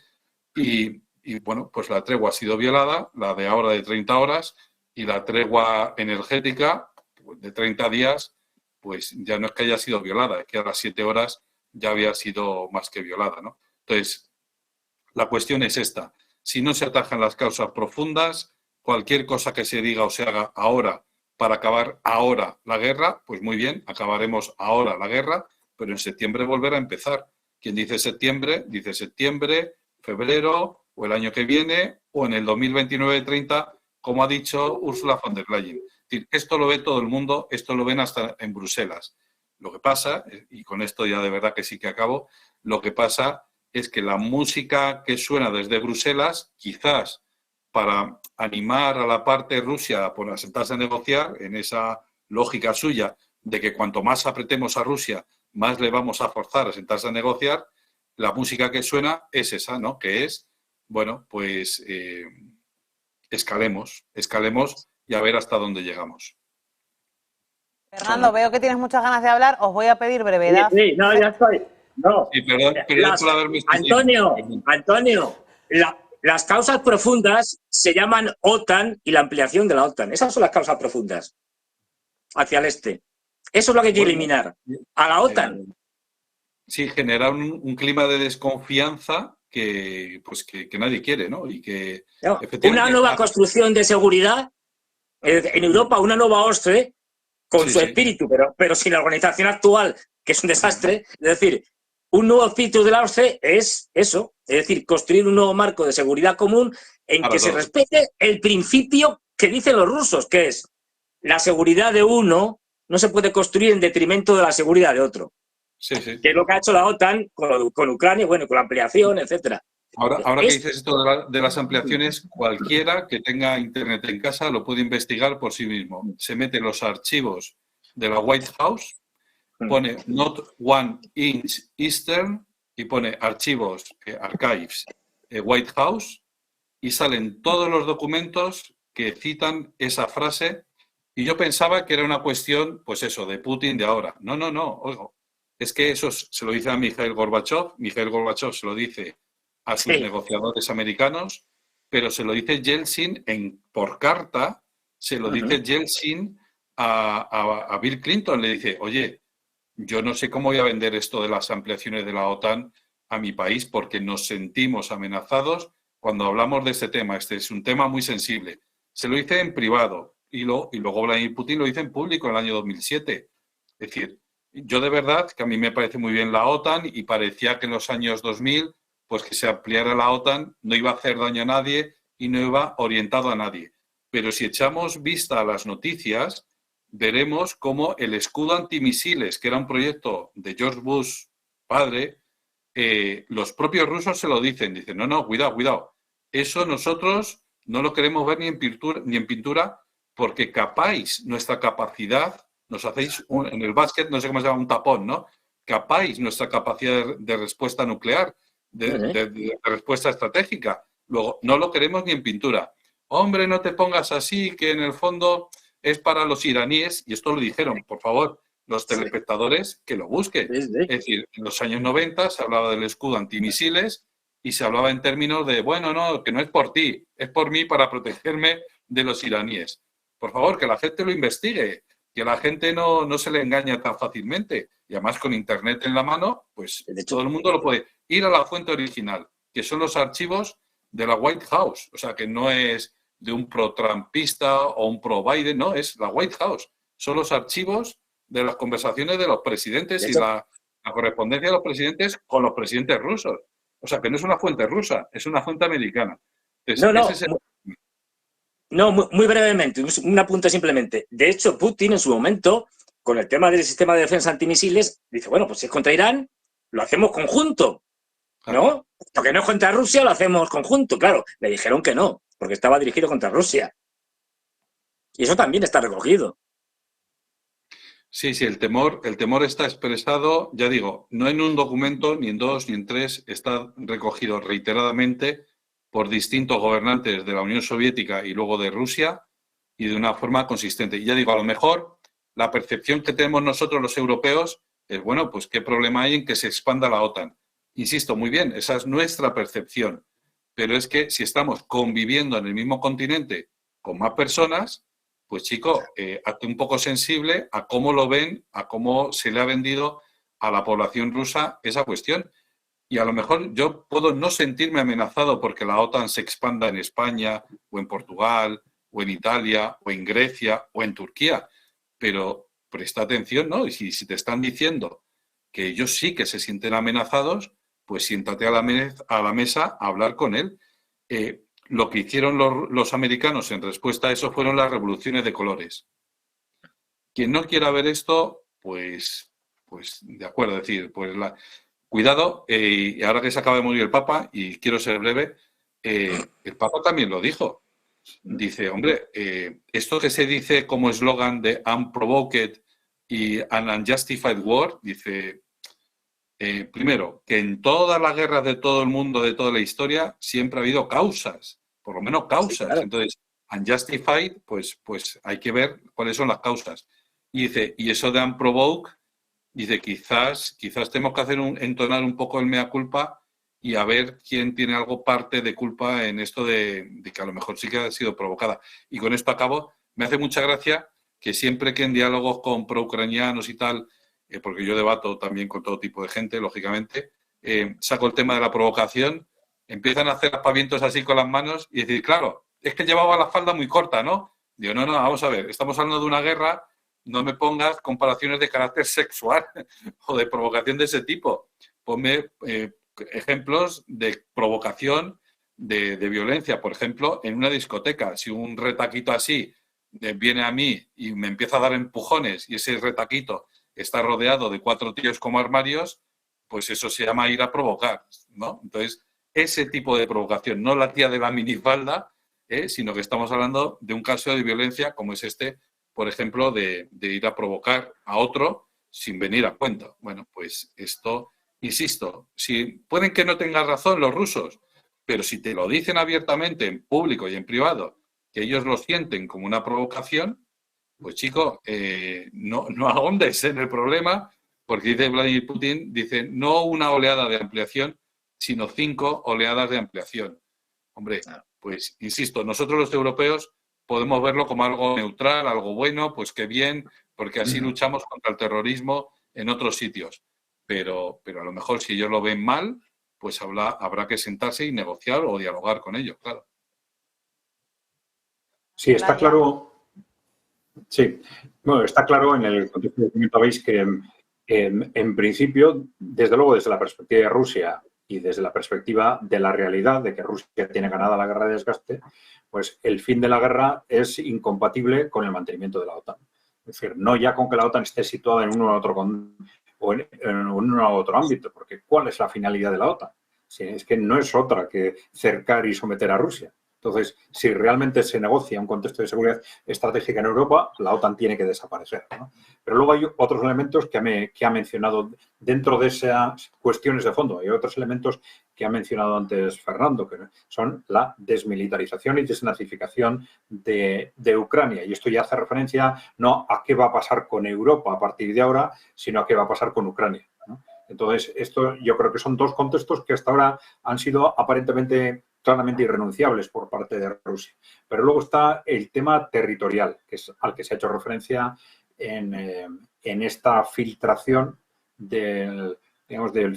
y bueno, pues la tregua ha sido violada, la de ahora de 30 horas y la tregua energética de 30 días, pues ya no es que haya sido violada, es que a las 7 horas ya había sido más que violada, ¿no? Entonces, la cuestión es esta. Si no se atajan las causas profundas, cualquier cosa que se diga o se haga ahora para acabar ahora la guerra, pues muy bien, acabaremos ahora la guerra, pero en septiembre volverá a empezar. Quien dice septiembre, febrero o el año que viene o en el 2029-30, como ha dicho Ursula von der Leyen. Es decir, esto lo ve todo el mundo, esto lo ven hasta en Bruselas. Lo que pasa, y con esto ya de verdad que sí que acabo, lo que pasa es que la música que suena desde Bruselas, quizás para animar a la parte Rusia a sentarse a negociar, en esa lógica suya de que cuanto más apretemos a Rusia, más le vamos a forzar a sentarse a negociar, la música que suena es esa, ¿no? Que es, bueno, pues escalemos y a ver hasta dónde llegamos. Fernando, veo que tienes muchas ganas de hablar, os voy a pedir brevedad. Sí, no, ya estoy. No. Sí, perdón por haberme Antonio, las causas profundas se llaman OTAN y la ampliación de la OTAN. Esas son las causas profundas hacia el este. Eso es lo que hay que eliminar. A la OTAN. Sí, generar un clima de desconfianza que nadie quiere, ¿no? Y que no, una nueva construcción de seguridad en Europa, una nueva OSCE con su espíritu, pero sin la organización actual, que es un desastre. Es decir, un nuevo espíritu de la OSCE es eso, es decir, construir un nuevo marco de seguridad común en que se respete el principio que dicen los rusos, que es la seguridad de uno no se puede construir en detrimento de la seguridad de otro. Sí. Que es lo que ha hecho la OTAN con Ucrania, bueno, con la ampliación, etcétera. Ahora que dices esto de las ampliaciones, cualquiera que tenga internet en casa lo puede investigar por sí mismo. Se mete en los archivos de la White House, pone not 1 inch eastern y pone archivos, archives, White House, y salen todos los documentos que citan esa frase. Y yo pensaba que era una cuestión, pues eso, de Putin de ahora. No, oigo. Es que eso se lo dice a Mikhail Gorbachev se lo dice a sus negociadores americanos, pero se lo dice Yeltsin por carta, se lo dice Yeltsin a Bill Clinton, le dice, oye, yo no sé cómo voy a vender esto de las ampliaciones de la OTAN a mi país porque nos sentimos amenazados cuando hablamos de este tema. Este es un tema muy sensible. Se lo dice en privado y luego Vladimir Putin lo dice en público en el año 2007. Es decir, yo de verdad que a mí me parece muy bien la OTAN y parecía que en los años 2000 pues que se ampliara la OTAN no iba a hacer daño a nadie y no iba orientado a nadie. Pero si echamos vista a las noticias, veremos cómo el escudo antimisiles, que era un proyecto de George Bush padre, los propios rusos se lo dicen. Dicen, no, cuidado. Eso nosotros no lo queremos ver ni en pintura porque capáis nuestra capacidad, nos hacéis en el básquet, no sé cómo se llama, un tapón, ¿no? Capáis nuestra capacidad de respuesta nuclear, de respuesta estratégica. Luego, no lo queremos ni en pintura. Hombre, no te pongas así, que en el fondo es para los iraníes, y esto lo dijeron, por favor, los telespectadores, que lo busquen. Es decir, en los años 90 se hablaba del escudo antimisiles y se hablaba en términos de, bueno, no, que no es por ti, es por mí para protegerme de los iraníes. Por favor, que la gente lo investigue, que la gente no se le engaña tan fácilmente. Y además con Internet en la mano, pues todo el mundo lo puede ir a la fuente original, que son los archivos de la White House. O sea, que no es de un pro-trumpista o un pro-Biden, no, es la White House. Son los archivos de las conversaciones de los presidentes De y hecho, la correspondencia de los presidentes con los presidentes rusos. O sea, que no es una fuente rusa, es una fuente americana. Entonces, no, ese es el... no, muy brevemente, un apunte simplemente. De hecho, Putin en su momento, con el tema del sistema de defensa antimisiles, dice, bueno, pues si es contra Irán, lo hacemos conjunto, ¿no? Lo que no es contra Rusia, lo hacemos conjunto. Claro, le dijeron que no, porque estaba dirigido contra Rusia. Y eso también está recogido. Sí, sí, el temor está expresado, ya digo, no en un documento, ni en dos, ni en tres, está recogido reiteradamente por distintos gobernantes de la Unión Soviética y luego de Rusia y de una forma consistente. Y ya digo, a lo mejor la percepción que tenemos nosotros los europeos es, bueno, pues qué problema hay en que se expanda la OTAN. Insisto, muy bien, esa es nuestra percepción, pero es que si estamos conviviendo en el mismo continente con más personas, pues chico, hazte un poco sensible a cómo lo ven, a cómo se le ha vendido a la población rusa esa cuestión. Y a lo mejor yo puedo no sentirme amenazado porque la OTAN se expanda en España, o en Portugal, o en Italia, o en Grecia, o en Turquía. Pero presta atención, ¿no? Y si te están diciendo que ellos sí que se sienten amenazados, pues siéntate a la mesa a hablar con él. Lo que hicieron los americanos en respuesta a eso fueron las revoluciones de colores. Quien no quiera ver esto, pues de acuerdo, es decir, pues cuidado, y ahora que se acaba de morir el Papa, y quiero ser breve, el Papa también lo dijo. Dice, hombre, esto que se dice como eslogan de unprovoked y an unjustified war, dice, primero, que en todas las guerras de todo el mundo, de toda la historia, siempre ha habido causas, por lo menos causas. Sí, claro. Entonces, unjustified, pues hay que ver cuáles son las causas. Y dice, y eso de unprovoked, dice, quizás tenemos que entonar un poco el mea culpa y a ver quién tiene algo parte de culpa en esto de que a lo mejor sí que ha sido provocada. Y con esto acabo. Me hace mucha gracia que siempre que en diálogos con pro-ucranianos y tal, porque yo debato también con todo tipo de gente, lógicamente, saco el tema de la provocación, empiezan a hacer aspavientos así con las manos y decir, claro, es que llevaba la falda muy corta, ¿no? Digo, no, vamos a ver, estamos hablando de una guerra, no me pongas comparaciones de carácter sexual o de provocación de ese tipo. Ponme ejemplos de provocación de violencia. Por ejemplo, en una discoteca, si un retaquito así viene a mí y me empieza a dar empujones y ese retaquito está rodeado de 4 tíos como armarios, pues eso se llama ir a provocar, ¿no? Entonces, ese tipo de provocación, no la tía de la minifalda, sino que estamos hablando de un caso de violencia como es este, por ejemplo, de ir a provocar a otro sin venir a cuento. Bueno, pues esto, insisto, pueden que no tengan razón los rusos, pero si te lo dicen abiertamente en público y en privado, que ellos lo sienten como una provocación, pues chico, no ahondes en el problema, porque dice Vladimir Putin, dice, no una oleada de ampliación, sino 5 oleadas de ampliación. Hombre, pues insisto, nosotros los europeos podemos verlo como algo neutral, algo bueno, pues qué bien, porque así luchamos contra el terrorismo en otros sitios. Pero a lo mejor si ellos lo ven mal, pues habrá que sentarse y negociar o dialogar con ellos, claro. Sí, está claro. Sí, bueno, está claro en el contexto que comentabais que en principio, desde luego desde la perspectiva de Rusia y desde la perspectiva de la realidad de que Rusia tiene ganada la guerra de desgaste, pues el fin de la guerra es incompatible con el mantenimiento de la OTAN. Es decir, no ya con que la OTAN esté situada en uno u otro o en uno u otro ámbito, porque ¿cuál es la finalidad de la OTAN? Sí, es que no es otra que cercar y someter a Rusia. Entonces, si realmente se negocia un contexto de seguridad estratégica en Europa, la OTAN tiene que desaparecer, ¿no? Pero luego hay otros elementos que ha mencionado dentro de esas cuestiones de fondo. Hay otros elementos que ha mencionado antes Fernando, que son la desmilitarización y desnazificación de Ucrania. Y esto ya hace referencia no a qué va a pasar con Europa a partir de ahora, sino a qué va a pasar con Ucrania, ¿no? Entonces, esto yo creo que son dos contextos que hasta ahora han sido aparentemente claramente irrenunciables por parte de Rusia. Pero luego está el tema territorial, que es al que se ha hecho referencia en esta filtración del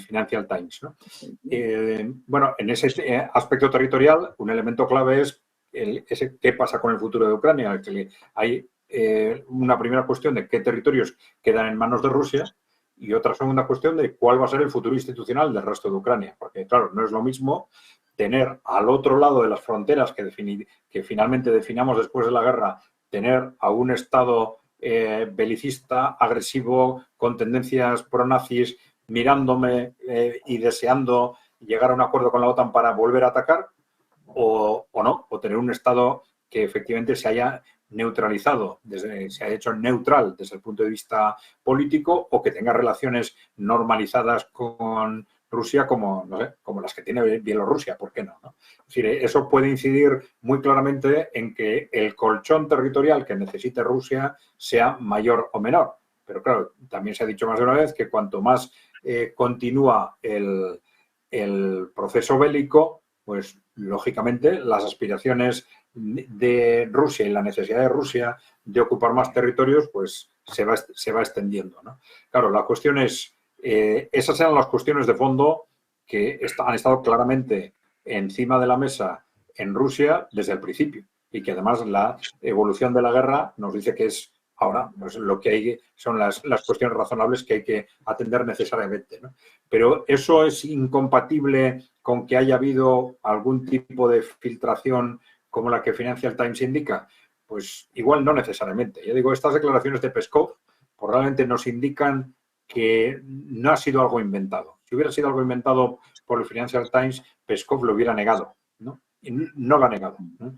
Financial Times, ¿no? Bueno, en ese aspecto territorial, un elemento clave es ese qué pasa con el futuro de Ucrania, que hay una primera cuestión de qué territorios quedan en manos de Rusia y otra segunda cuestión de cuál va a ser el futuro institucional del resto de Ucrania. Porque, claro, no es lo mismo tener al otro lado de las fronteras que finalmente definamos después de la guerra, tener a un Estado belicista, agresivo, con tendencias pronazis, mirándome y deseando llegar a un acuerdo con la OTAN para volver a atacar, o no, o tener un Estado que efectivamente se haya neutralizado, se haya hecho neutral desde el punto de vista político, o que tenga relaciones normalizadas con Rusia como, no sé, como las que tiene Bielorrusia, ¿por qué no? Es decir, eso puede incidir muy claramente en que el colchón territorial que necesite Rusia sea mayor o menor. Pero claro, también se ha dicho más de una vez que cuanto más continúa el proceso bélico, pues lógicamente las aspiraciones de Rusia y la necesidad de Rusia de ocupar más territorios, pues se va extendiendo, ¿no? Claro, la cuestión es, esas eran las cuestiones de fondo que han estado claramente encima de la mesa en Rusia desde el principio y que además la evolución de la guerra nos dice que es ahora pues, lo que hay son las cuestiones razonables que hay que atender necesariamente, ¿no? Pero eso es incompatible con que haya habido algún tipo de filtración como la que Financial Times indica. Pues igual no necesariamente. Yo digo, estas declaraciones de Peskov probablemente nos indican que no ha sido algo inventado. Si hubiera sido algo inventado por el Financial Times, Peskov lo hubiera negado, ¿no? Y no lo ha negado, ¿no?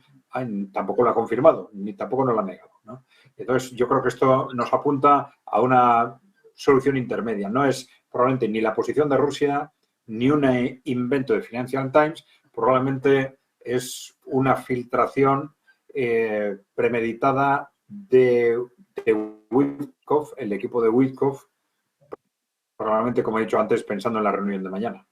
Tampoco lo ha confirmado, ni tampoco no lo ha negado, ¿no? Entonces, yo creo que esto nos apunta a una solución intermedia. No es probablemente ni la posición de Rusia, ni un invento de Financial Times, probablemente es una filtración premeditada de Witkoff, el equipo de Witkoff, probablemente, como he dicho antes, pensando en la reunión de mañana.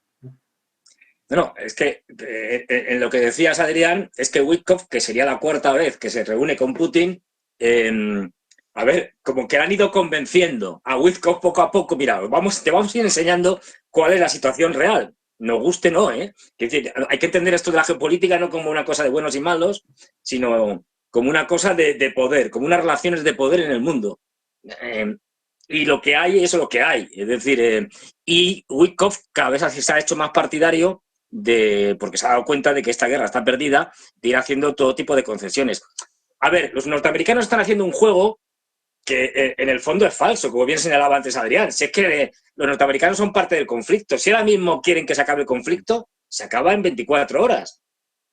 No, es que en lo que decías, Adrián, es que Witkoff, que sería la cuarta vez que se reúne con Putin, a ver, como que han ido convenciendo a Witkoff poco a poco. Mira, te vamos a ir enseñando cuál es la situación real. Nos guste, no, ¿eh? Es decir, hay que entender esto de la geopolítica no como una cosa de buenos y malos, sino como una cosa de poder, como unas relaciones de poder en el mundo. Y lo que hay es lo que hay. Es decir, y Witkoff cada vez se ha hecho más partidario porque se ha dado cuenta de que esta guerra está perdida, de ir haciendo todo tipo de concesiones. A ver, los norteamericanos están haciendo un juego que en el fondo es falso, como bien señalaba antes Adrián. Si es que los norteamericanos son parte del conflicto. Si ahora mismo quieren que se acabe el conflicto, se acaba en 24 horas.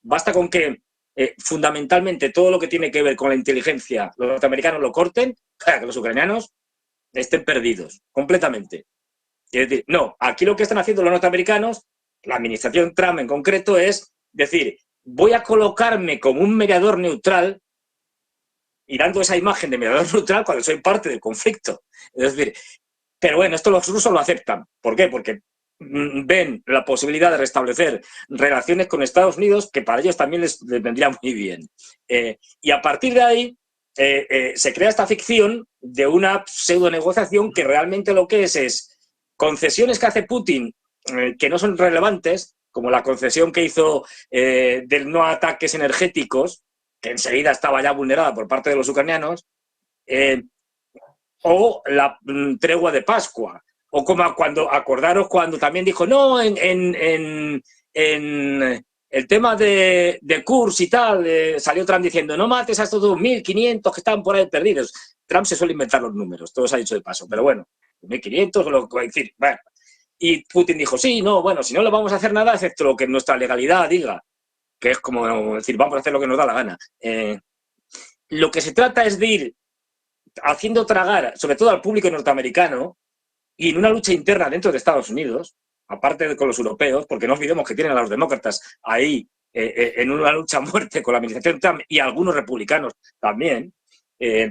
Basta con que fundamentalmente todo lo que tiene que ver con la inteligencia, los norteamericanos lo corten para que los ucranianos estén perdidos completamente. Es decir, no, aquí lo que están haciendo los norteamericanos, la administración Trump en concreto, es decir, voy a colocarme como un mediador neutral y dando esa imagen de mediador neutral cuando soy parte del conflicto. Es decir, pero bueno, esto los rusos lo aceptan. ¿Por qué? Porque ven la posibilidad de restablecer relaciones con Estados Unidos, que para ellos también les vendría muy bien. Y a partir de ahí se crea esta ficción de una pseudo-negociación que realmente lo que es concesiones que hace Putin que no son relevantes, como la concesión que hizo del no ataques energéticos, que enseguida estaba ya vulnerada por parte de los ucranianos, o la tregua de Pascua, o como acordaros cuando también dijo, no, en el tema de Kursk y tal, salió Trump diciendo, no mates a estos 2.500 que están por ahí perdidos. Trump se suele inventar los números, todo se ha dicho de paso, pero bueno, 1.500, lo que va a decir, bueno. Y Putin dijo, sí, no, bueno, si no le vamos a hacer nada, excepto lo que nuestra legalidad diga, que es como decir, vamos a hacer lo que nos da la gana. Lo que se trata es de ir haciendo tragar, sobre todo al público norteamericano, y en una lucha interna dentro de Estados Unidos, aparte de con los europeos, porque no olvidemos que tienen a los demócratas ahí en una lucha a muerte con la administración Trump y algunos republicanos también.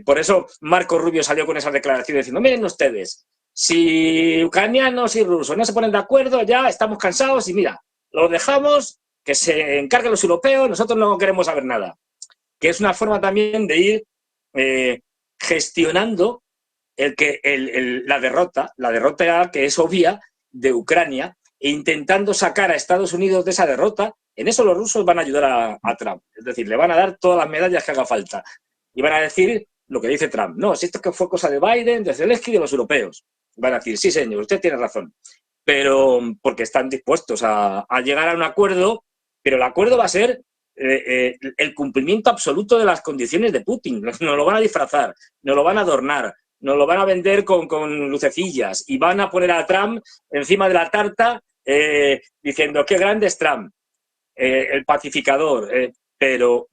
Por eso Marco Rubio salió con esas declaraciones diciendo, miren ustedes, si ucranianos y rusos no se ponen de acuerdo, ya estamos cansados y mira, los dejamos, que se encarguen los europeos, nosotros no queremos saber nada. Que es una forma también de ir gestionando la derrota que es obvia de Ucrania e intentando sacar a Estados Unidos de esa derrota. En eso los rusos van a ayudar a Trump. Es decir, le van a dar todas las medallas que haga falta. Y van a decir lo que dice Trump. No, si esto que fue cosa de Biden, de Zelensky y de los europeos. Van a decir, sí, señor, usted tiene razón. Pero porque están dispuestos a llegar a un acuerdo, pero el acuerdo va a ser el cumplimiento absoluto de las condiciones de Putin. Nos lo van a disfrazar, nos lo van a adornar, nos lo van a vender con lucecillas y van a poner a Trump encima de la tarta diciendo qué grande es Trump, el pacificador. Pero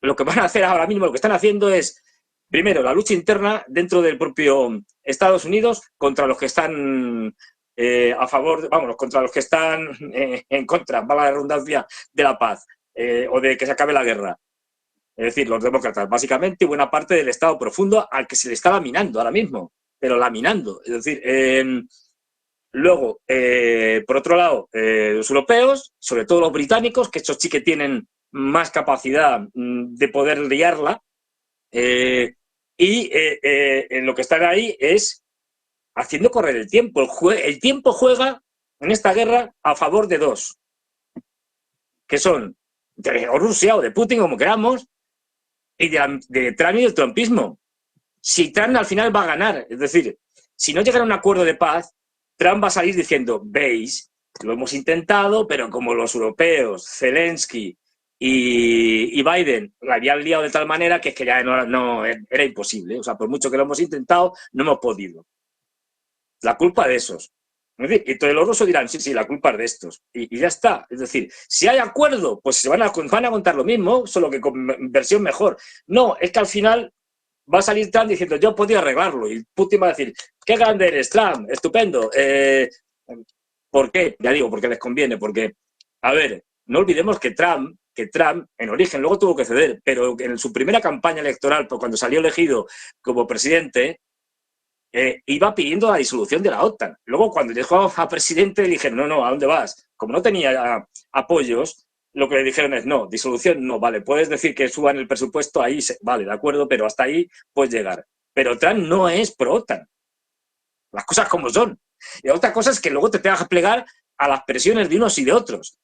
lo que van a hacer ahora mismo, lo que están haciendo es, primero, la lucha interna dentro del propio Estados Unidos contra los que están a favor, contra los que están en contra, valga la redundancia, de la paz o de que se acabe la guerra. Es decir, los demócratas, básicamente, y buena parte del Estado profundo al que se le está laminando ahora mismo, pero laminando. Es decir, luego, por otro lado, los europeos, sobre todo los británicos, que estos sí que tienen más capacidad de poder liarla, en lo que están ahí es haciendo correr el tiempo. El tiempo juega en esta guerra a favor de dos, que son de Rusia o de Putin, como queramos, y de Trump y del trumpismo. Si Trump al final va a ganar, es decir, si no llegan a un acuerdo de paz, Trump va a salir diciendo, veis, lo hemos intentado, pero como los europeos, Zelensky y Biden la habían liado de tal manera que es que ya no era imposible. O sea, por mucho que lo hemos intentado, no hemos podido. La culpa de esos. Es decir, entonces los rusos dirán, sí, la culpa es de estos. Y ya está. Es decir, si hay acuerdo, pues se van a contar lo mismo, solo que con versión mejor. No, es que al final va a salir Trump diciendo, yo podía arreglarlo. Y Putin va a decir, qué grande eres, Trump, estupendo. ¿Por qué? Ya digo, porque les conviene. Porque, a ver, no olvidemos que Trump, en origen, luego tuvo que ceder, pero en su primera campaña electoral, pues cuando salió elegido como presidente, iba pidiendo la disolución de la OTAN. Luego, cuando llegó a presidente, le dijeron, no, ¿a dónde vas? Como no tenía apoyos, lo que le dijeron es, no, disolución no, vale, puedes decir que suban el presupuesto, ahí, vale, de acuerdo, pero hasta ahí puedes llegar. Pero Trump no es pro-OTAN. Las cosas como son. Y otra cosa es que luego te tengas que plegar a las presiones de unos y de otros.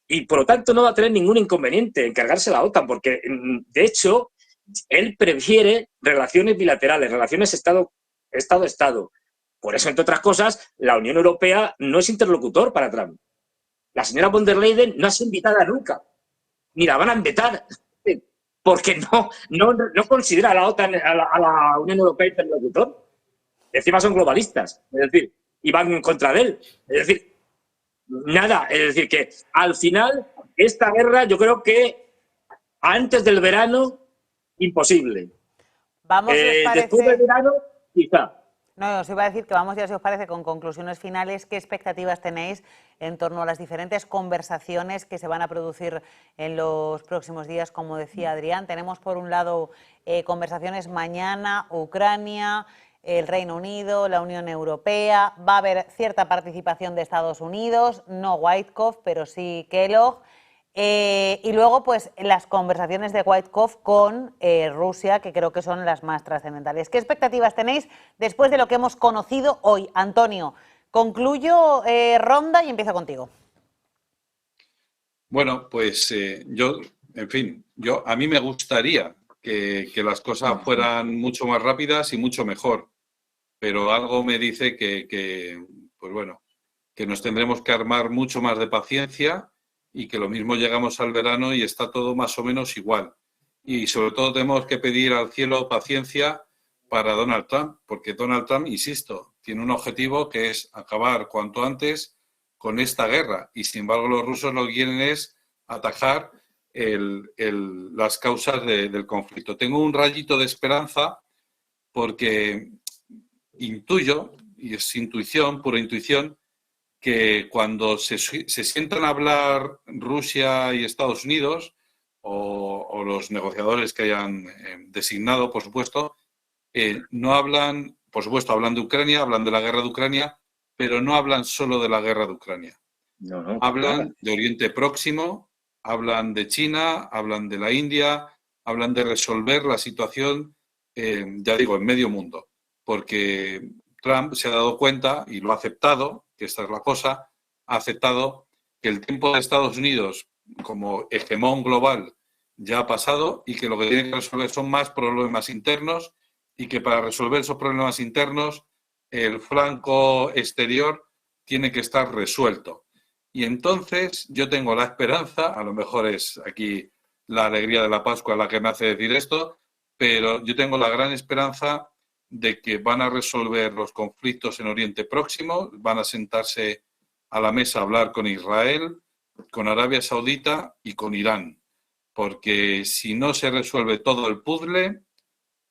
Y, por lo tanto, no va a tener ningún inconveniente en cargarse la OTAN, porque, de hecho, él prefiere relaciones bilaterales, relaciones Estado-Estado. Por eso, entre otras cosas, la Unión Europea no es interlocutor para Trump. La señora von der Leyen no ha sido invitada nunca. Ni la van a invitar, porque no considera a la OTAN, a la Unión Europea interlocutor. Encima son globalistas, es decir, y van en contra de él. Es decir, nada. Es decir, que al final, esta guerra, yo creo que antes del verano, imposible. Vamos, si os parece... Después del verano, quizá. No, os iba a decir que vamos ya, si os parece, con conclusiones finales. ¿Qué expectativas tenéis en torno a las diferentes conversaciones que se van a producir en los próximos días? Como decía Adrián, tenemos por un lado conversaciones mañana, Ucrania, el Reino Unido, la Unión Europea. Va a haber cierta participación de Estados Unidos, no Witkoff, pero sí Kellogg. Y luego, pues, las conversaciones de Witkoff con Rusia, que creo que son las más trascendentales. ¿Qué expectativas tenéis después de lo que hemos conocido hoy? Antonio, concluyo ronda y empiezo contigo. Bueno, pues a mí me gustaría que las cosas fueran mucho más rápidas y mucho mejor, pero algo me dice que nos tendremos que armar mucho más de paciencia y que lo mismo llegamos al verano y está todo más o menos igual. Y sobre todo tenemos que pedir al cielo paciencia para Donald Trump, porque Donald Trump, insisto, tiene un objetivo que es acabar cuanto antes con esta guerra y, sin embargo, los rusos lo que quieren es atajar las causas del conflicto. Tengo un rayito de esperanza porque intuyo, y es intuición, pura intuición, que cuando se sientan a hablar Rusia y Estados Unidos o los negociadores que hayan designado, por supuesto, no hablan, por supuesto, hablan de Ucrania, hablan de la guerra de Ucrania, pero no hablan solo de la guerra de Ucrania. Hablan de Oriente Próximo, hablan de China, hablan de la India, hablan de resolver la situación, ya digo, en medio mundo, porque Trump se ha dado cuenta y lo ha aceptado, que esta es la cosa, ha aceptado que el tiempo de Estados Unidos como hegemón global ya ha pasado y que lo que tiene que resolver son más problemas internos y que para resolver esos problemas internos el flanco exterior tiene que estar resuelto. Y entonces yo tengo la esperanza, a lo mejor es aquí la alegría de la Pascua la que me hace decir esto, pero yo tengo la gran esperanza de que van a resolver los conflictos en Oriente Próximo, van a sentarse a la mesa a hablar con Israel, con Arabia Saudita y con Irán. Porque si no se resuelve todo el puzzle,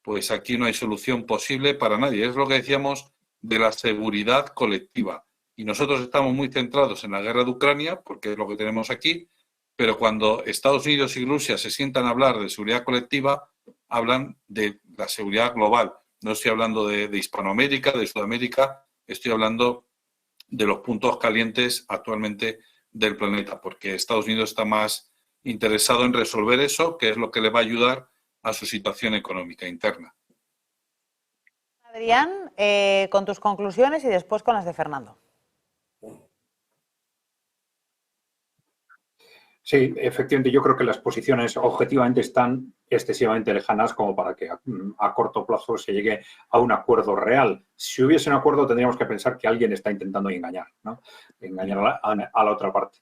pues aquí no hay solución posible para nadie. Es lo que decíamos de la seguridad colectiva. Y nosotros estamos muy centrados en la guerra de Ucrania, porque es lo que tenemos aquí, pero cuando Estados Unidos y Rusia se sientan a hablar de seguridad colectiva, hablan de la seguridad global. No estoy hablando de Hispanoamérica, de Sudamérica, estoy hablando de los puntos calientes actualmente del planeta, porque Estados Unidos está más interesado en resolver eso, que es lo que le va a ayudar a su situación económica interna. Adrián, con tus conclusiones y después con las de Fernando. Sí, efectivamente, yo creo que las posiciones objetivamente están excesivamente lejanas como para que a corto plazo se llegue a un acuerdo real. Si hubiese un acuerdo, tendríamos que pensar que alguien está intentando engañar, ¿no? Engañar a la otra parte.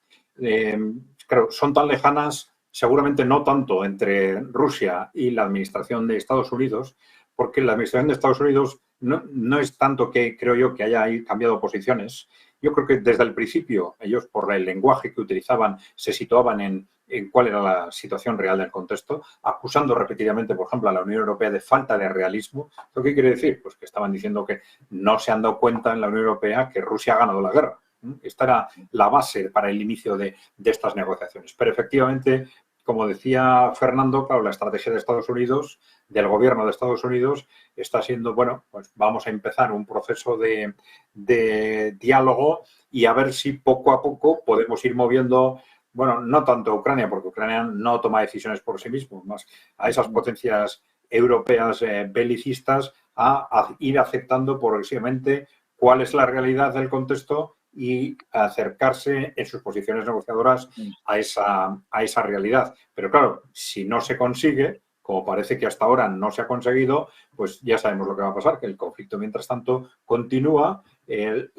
Claro, son tan lejanas, seguramente no tanto entre Rusia y la administración de Estados Unidos, porque la administración de Estados Unidos no es tanto que creo yo que haya cambiado posiciones. Yo creo que desde el principio ellos, por el lenguaje que utilizaban, se situaban en cuál era la situación real del contexto, acusando repetidamente, por ejemplo, a la Unión Europea de falta de realismo. ¿Eso qué quiere decir? Pues que estaban diciendo que no se han dado cuenta en la Unión Europea que Rusia ha ganado la guerra. Esta era la base para el inicio de estas negociaciones. Pero efectivamente, como decía Fernando, claro, la estrategia de Estados Unidos, del gobierno de Estados Unidos, está siendo, bueno, pues vamos a empezar un proceso de diálogo y a ver si poco a poco podemos ir moviendo, bueno, no tanto a Ucrania, porque Ucrania no toma decisiones por sí mismo, más a esas potencias europeas belicistas a ir aceptando progresivamente cuál es la realidad del contexto y acercarse en sus posiciones negociadoras a esa realidad. Pero claro, si no se consigue, como parece que hasta ahora no se ha conseguido, pues ya sabemos lo que va a pasar, que el conflicto mientras tanto continúa, el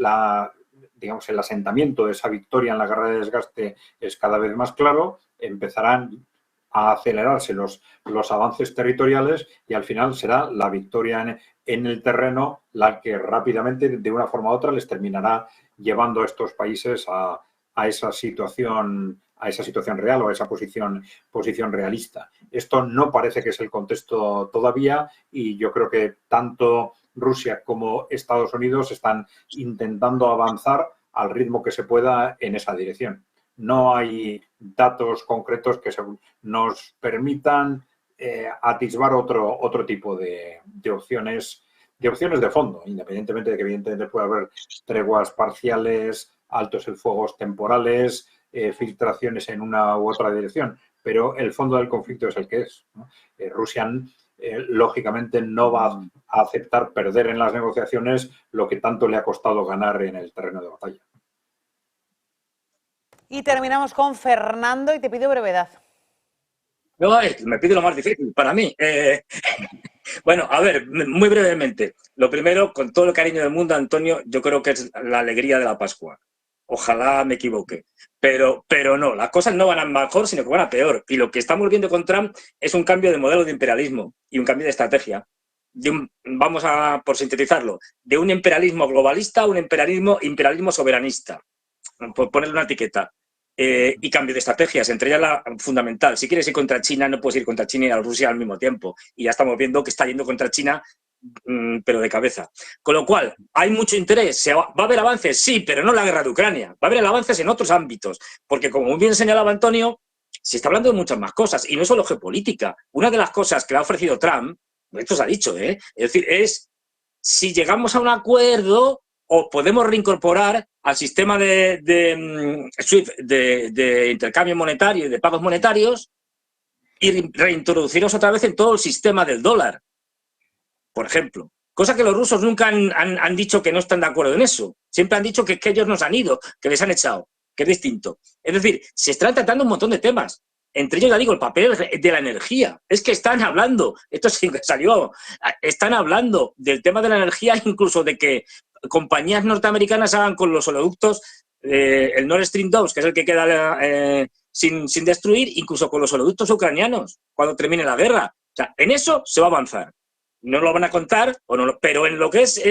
asentamiento de esa victoria en la guerra de desgaste es cada vez más claro, empezarán a acelerarse los avances territoriales y al final será la victoria en el terreno la que rápidamente, de una forma u otra, les terminará llevando a estos países a esa situación real o a esa posición realista. Esto no parece que es el contexto todavía y yo creo que tanto Rusia como Estados Unidos están intentando avanzar al ritmo que se pueda en esa dirección. No hay datos concretos que nos permitan atisbar otro tipo de opciones de fondo, independientemente de que evidentemente pueda haber treguas parciales, altos el fuegos temporales, filtraciones en una u otra dirección, pero el fondo del conflicto es el que es, ¿no? Rusia lógicamente no va a aceptar perder en las negociaciones lo que tanto le ha costado ganar en el terreno de batalla. Y terminamos con Fernando y te pido brevedad. No, me pide lo más difícil para mí. Bueno, a ver, muy brevemente. Lo primero, con todo el cariño del mundo, Antonio, yo creo que es la alegría de la Pascua. Ojalá me equivoque. Pero no, las cosas no van a mejor, sino que van a peor. Y lo que estamos viendo con Trump es un cambio de modelo de imperialismo y un cambio de estrategia. Vamos a, por sintetizarlo, de un imperialismo globalista a un imperialismo soberanista. Por ponerle una etiqueta. Y cambio de estrategias, entre ellas la fundamental. Si quieres ir contra China, no puedes ir contra China y a Rusia al mismo tiempo. Y ya estamos viendo que está yendo contra China, pero de cabeza. Con lo cual, hay mucho interés. ¿Va a haber avances? Sí, pero no en la guerra de Ucrania. Va a haber avances en otros ámbitos. Porque, como muy bien señalaba Antonio, se está hablando de muchas más cosas. Y no solo geopolítica. Una de las cosas que le ha ofrecido Trump, esto se ha dicho, es decir, es si llegamos a un acuerdo o podemos reincorporar al sistema de SWIFT, de intercambio monetario y de pagos monetarios y reintroducirnos otra vez en todo el sistema del dólar, por ejemplo. Cosa que los rusos nunca han dicho que no están de acuerdo en eso. Siempre han dicho que ellos nos han ido, que les han echado, que es distinto. Es decir, se están tratando un montón de temas. Entre ellos, ya digo, el papel de la energía. Es que están hablando, esto sí que salió, están hablando del tema de la energía, incluso de que compañías norteamericanas hagan con los oleoductos el Nord Stream 2, que es el que queda sin destruir, incluso con los oleoductos ucranianos, cuando termine la guerra. O sea, en eso se va a avanzar. No lo van a contar, pero en lo que es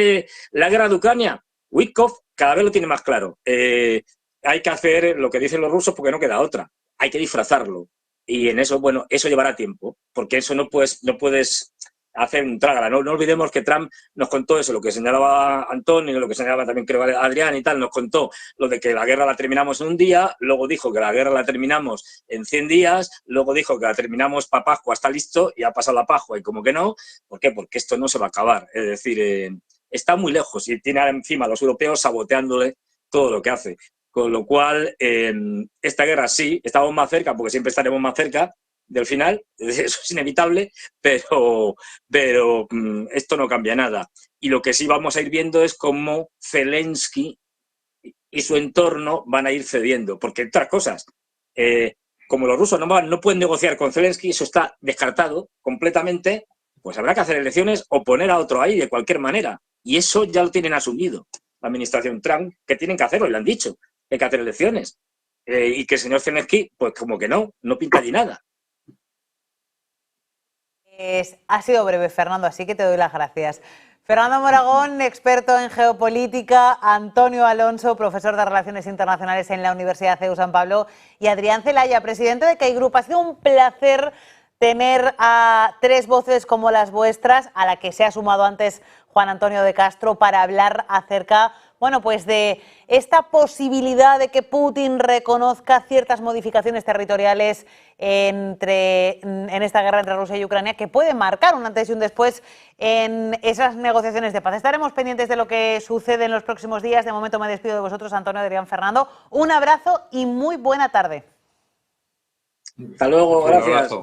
la guerra de Ucrania, Witkoff cada vez lo tiene más claro. Hay que hacer lo que dicen los rusos porque no queda otra. Hay que disfrazarlo. Y en eso, bueno, eso llevará tiempo, porque eso no puedes hacer un trágala. No olvidemos que Trump nos contó eso, lo que señalaba Antonio, lo que señalaba también creo Adrián y tal, nos contó lo de que la guerra la terminamos en un día, luego dijo que la guerra la terminamos en 100 días, luego dijo que la terminamos para Pascua, está listo, y ha pasado la Pascua, y como que no. ¿Por qué? Porque esto no se va a acabar. Es decir, está muy lejos y tiene encima a los europeos saboteándole todo lo que hace. Con lo cual, esta guerra sí, estamos más cerca, porque siempre estaremos más cerca del final, eso es inevitable, pero esto no cambia nada. Y lo que sí vamos a ir viendo es cómo Zelensky y su entorno van a ir cediendo, porque otras cosas, como los rusos no pueden negociar con Zelensky, eso está descartado completamente, pues habrá que hacer elecciones o poner a otro ahí de cualquier manera. Y eso ya lo tienen asumido la administración Trump, que tienen que hacerlo, y lo han dicho. Hay que hacer elecciones. Y que el señor Zelensky, pues como que no pinta ni nada. Ha sido breve, Fernando, así que te doy las gracias. Fernando Moragón, experto en geopolítica, Antonio Alonso, profesor de Relaciones Internacionales en la Universidad CEU San Pablo, y Adrián Celaya, presidente de CAI Group. Ha sido un placer tener a tres voces como las vuestras, a la que se ha sumado antes Juan Antonio de Castro, para hablar acerca, bueno, pues de esta posibilidad de que Putin reconozca ciertas modificaciones territoriales en esta guerra entre Rusia y Ucrania, que puede marcar un antes y un después en esas negociaciones de paz. Estaremos pendientes de lo que sucede en los próximos días. De momento me despido de vosotros, Antonio, Adrián, Fernando. Un abrazo y muy buena tarde. Hasta luego, gracias.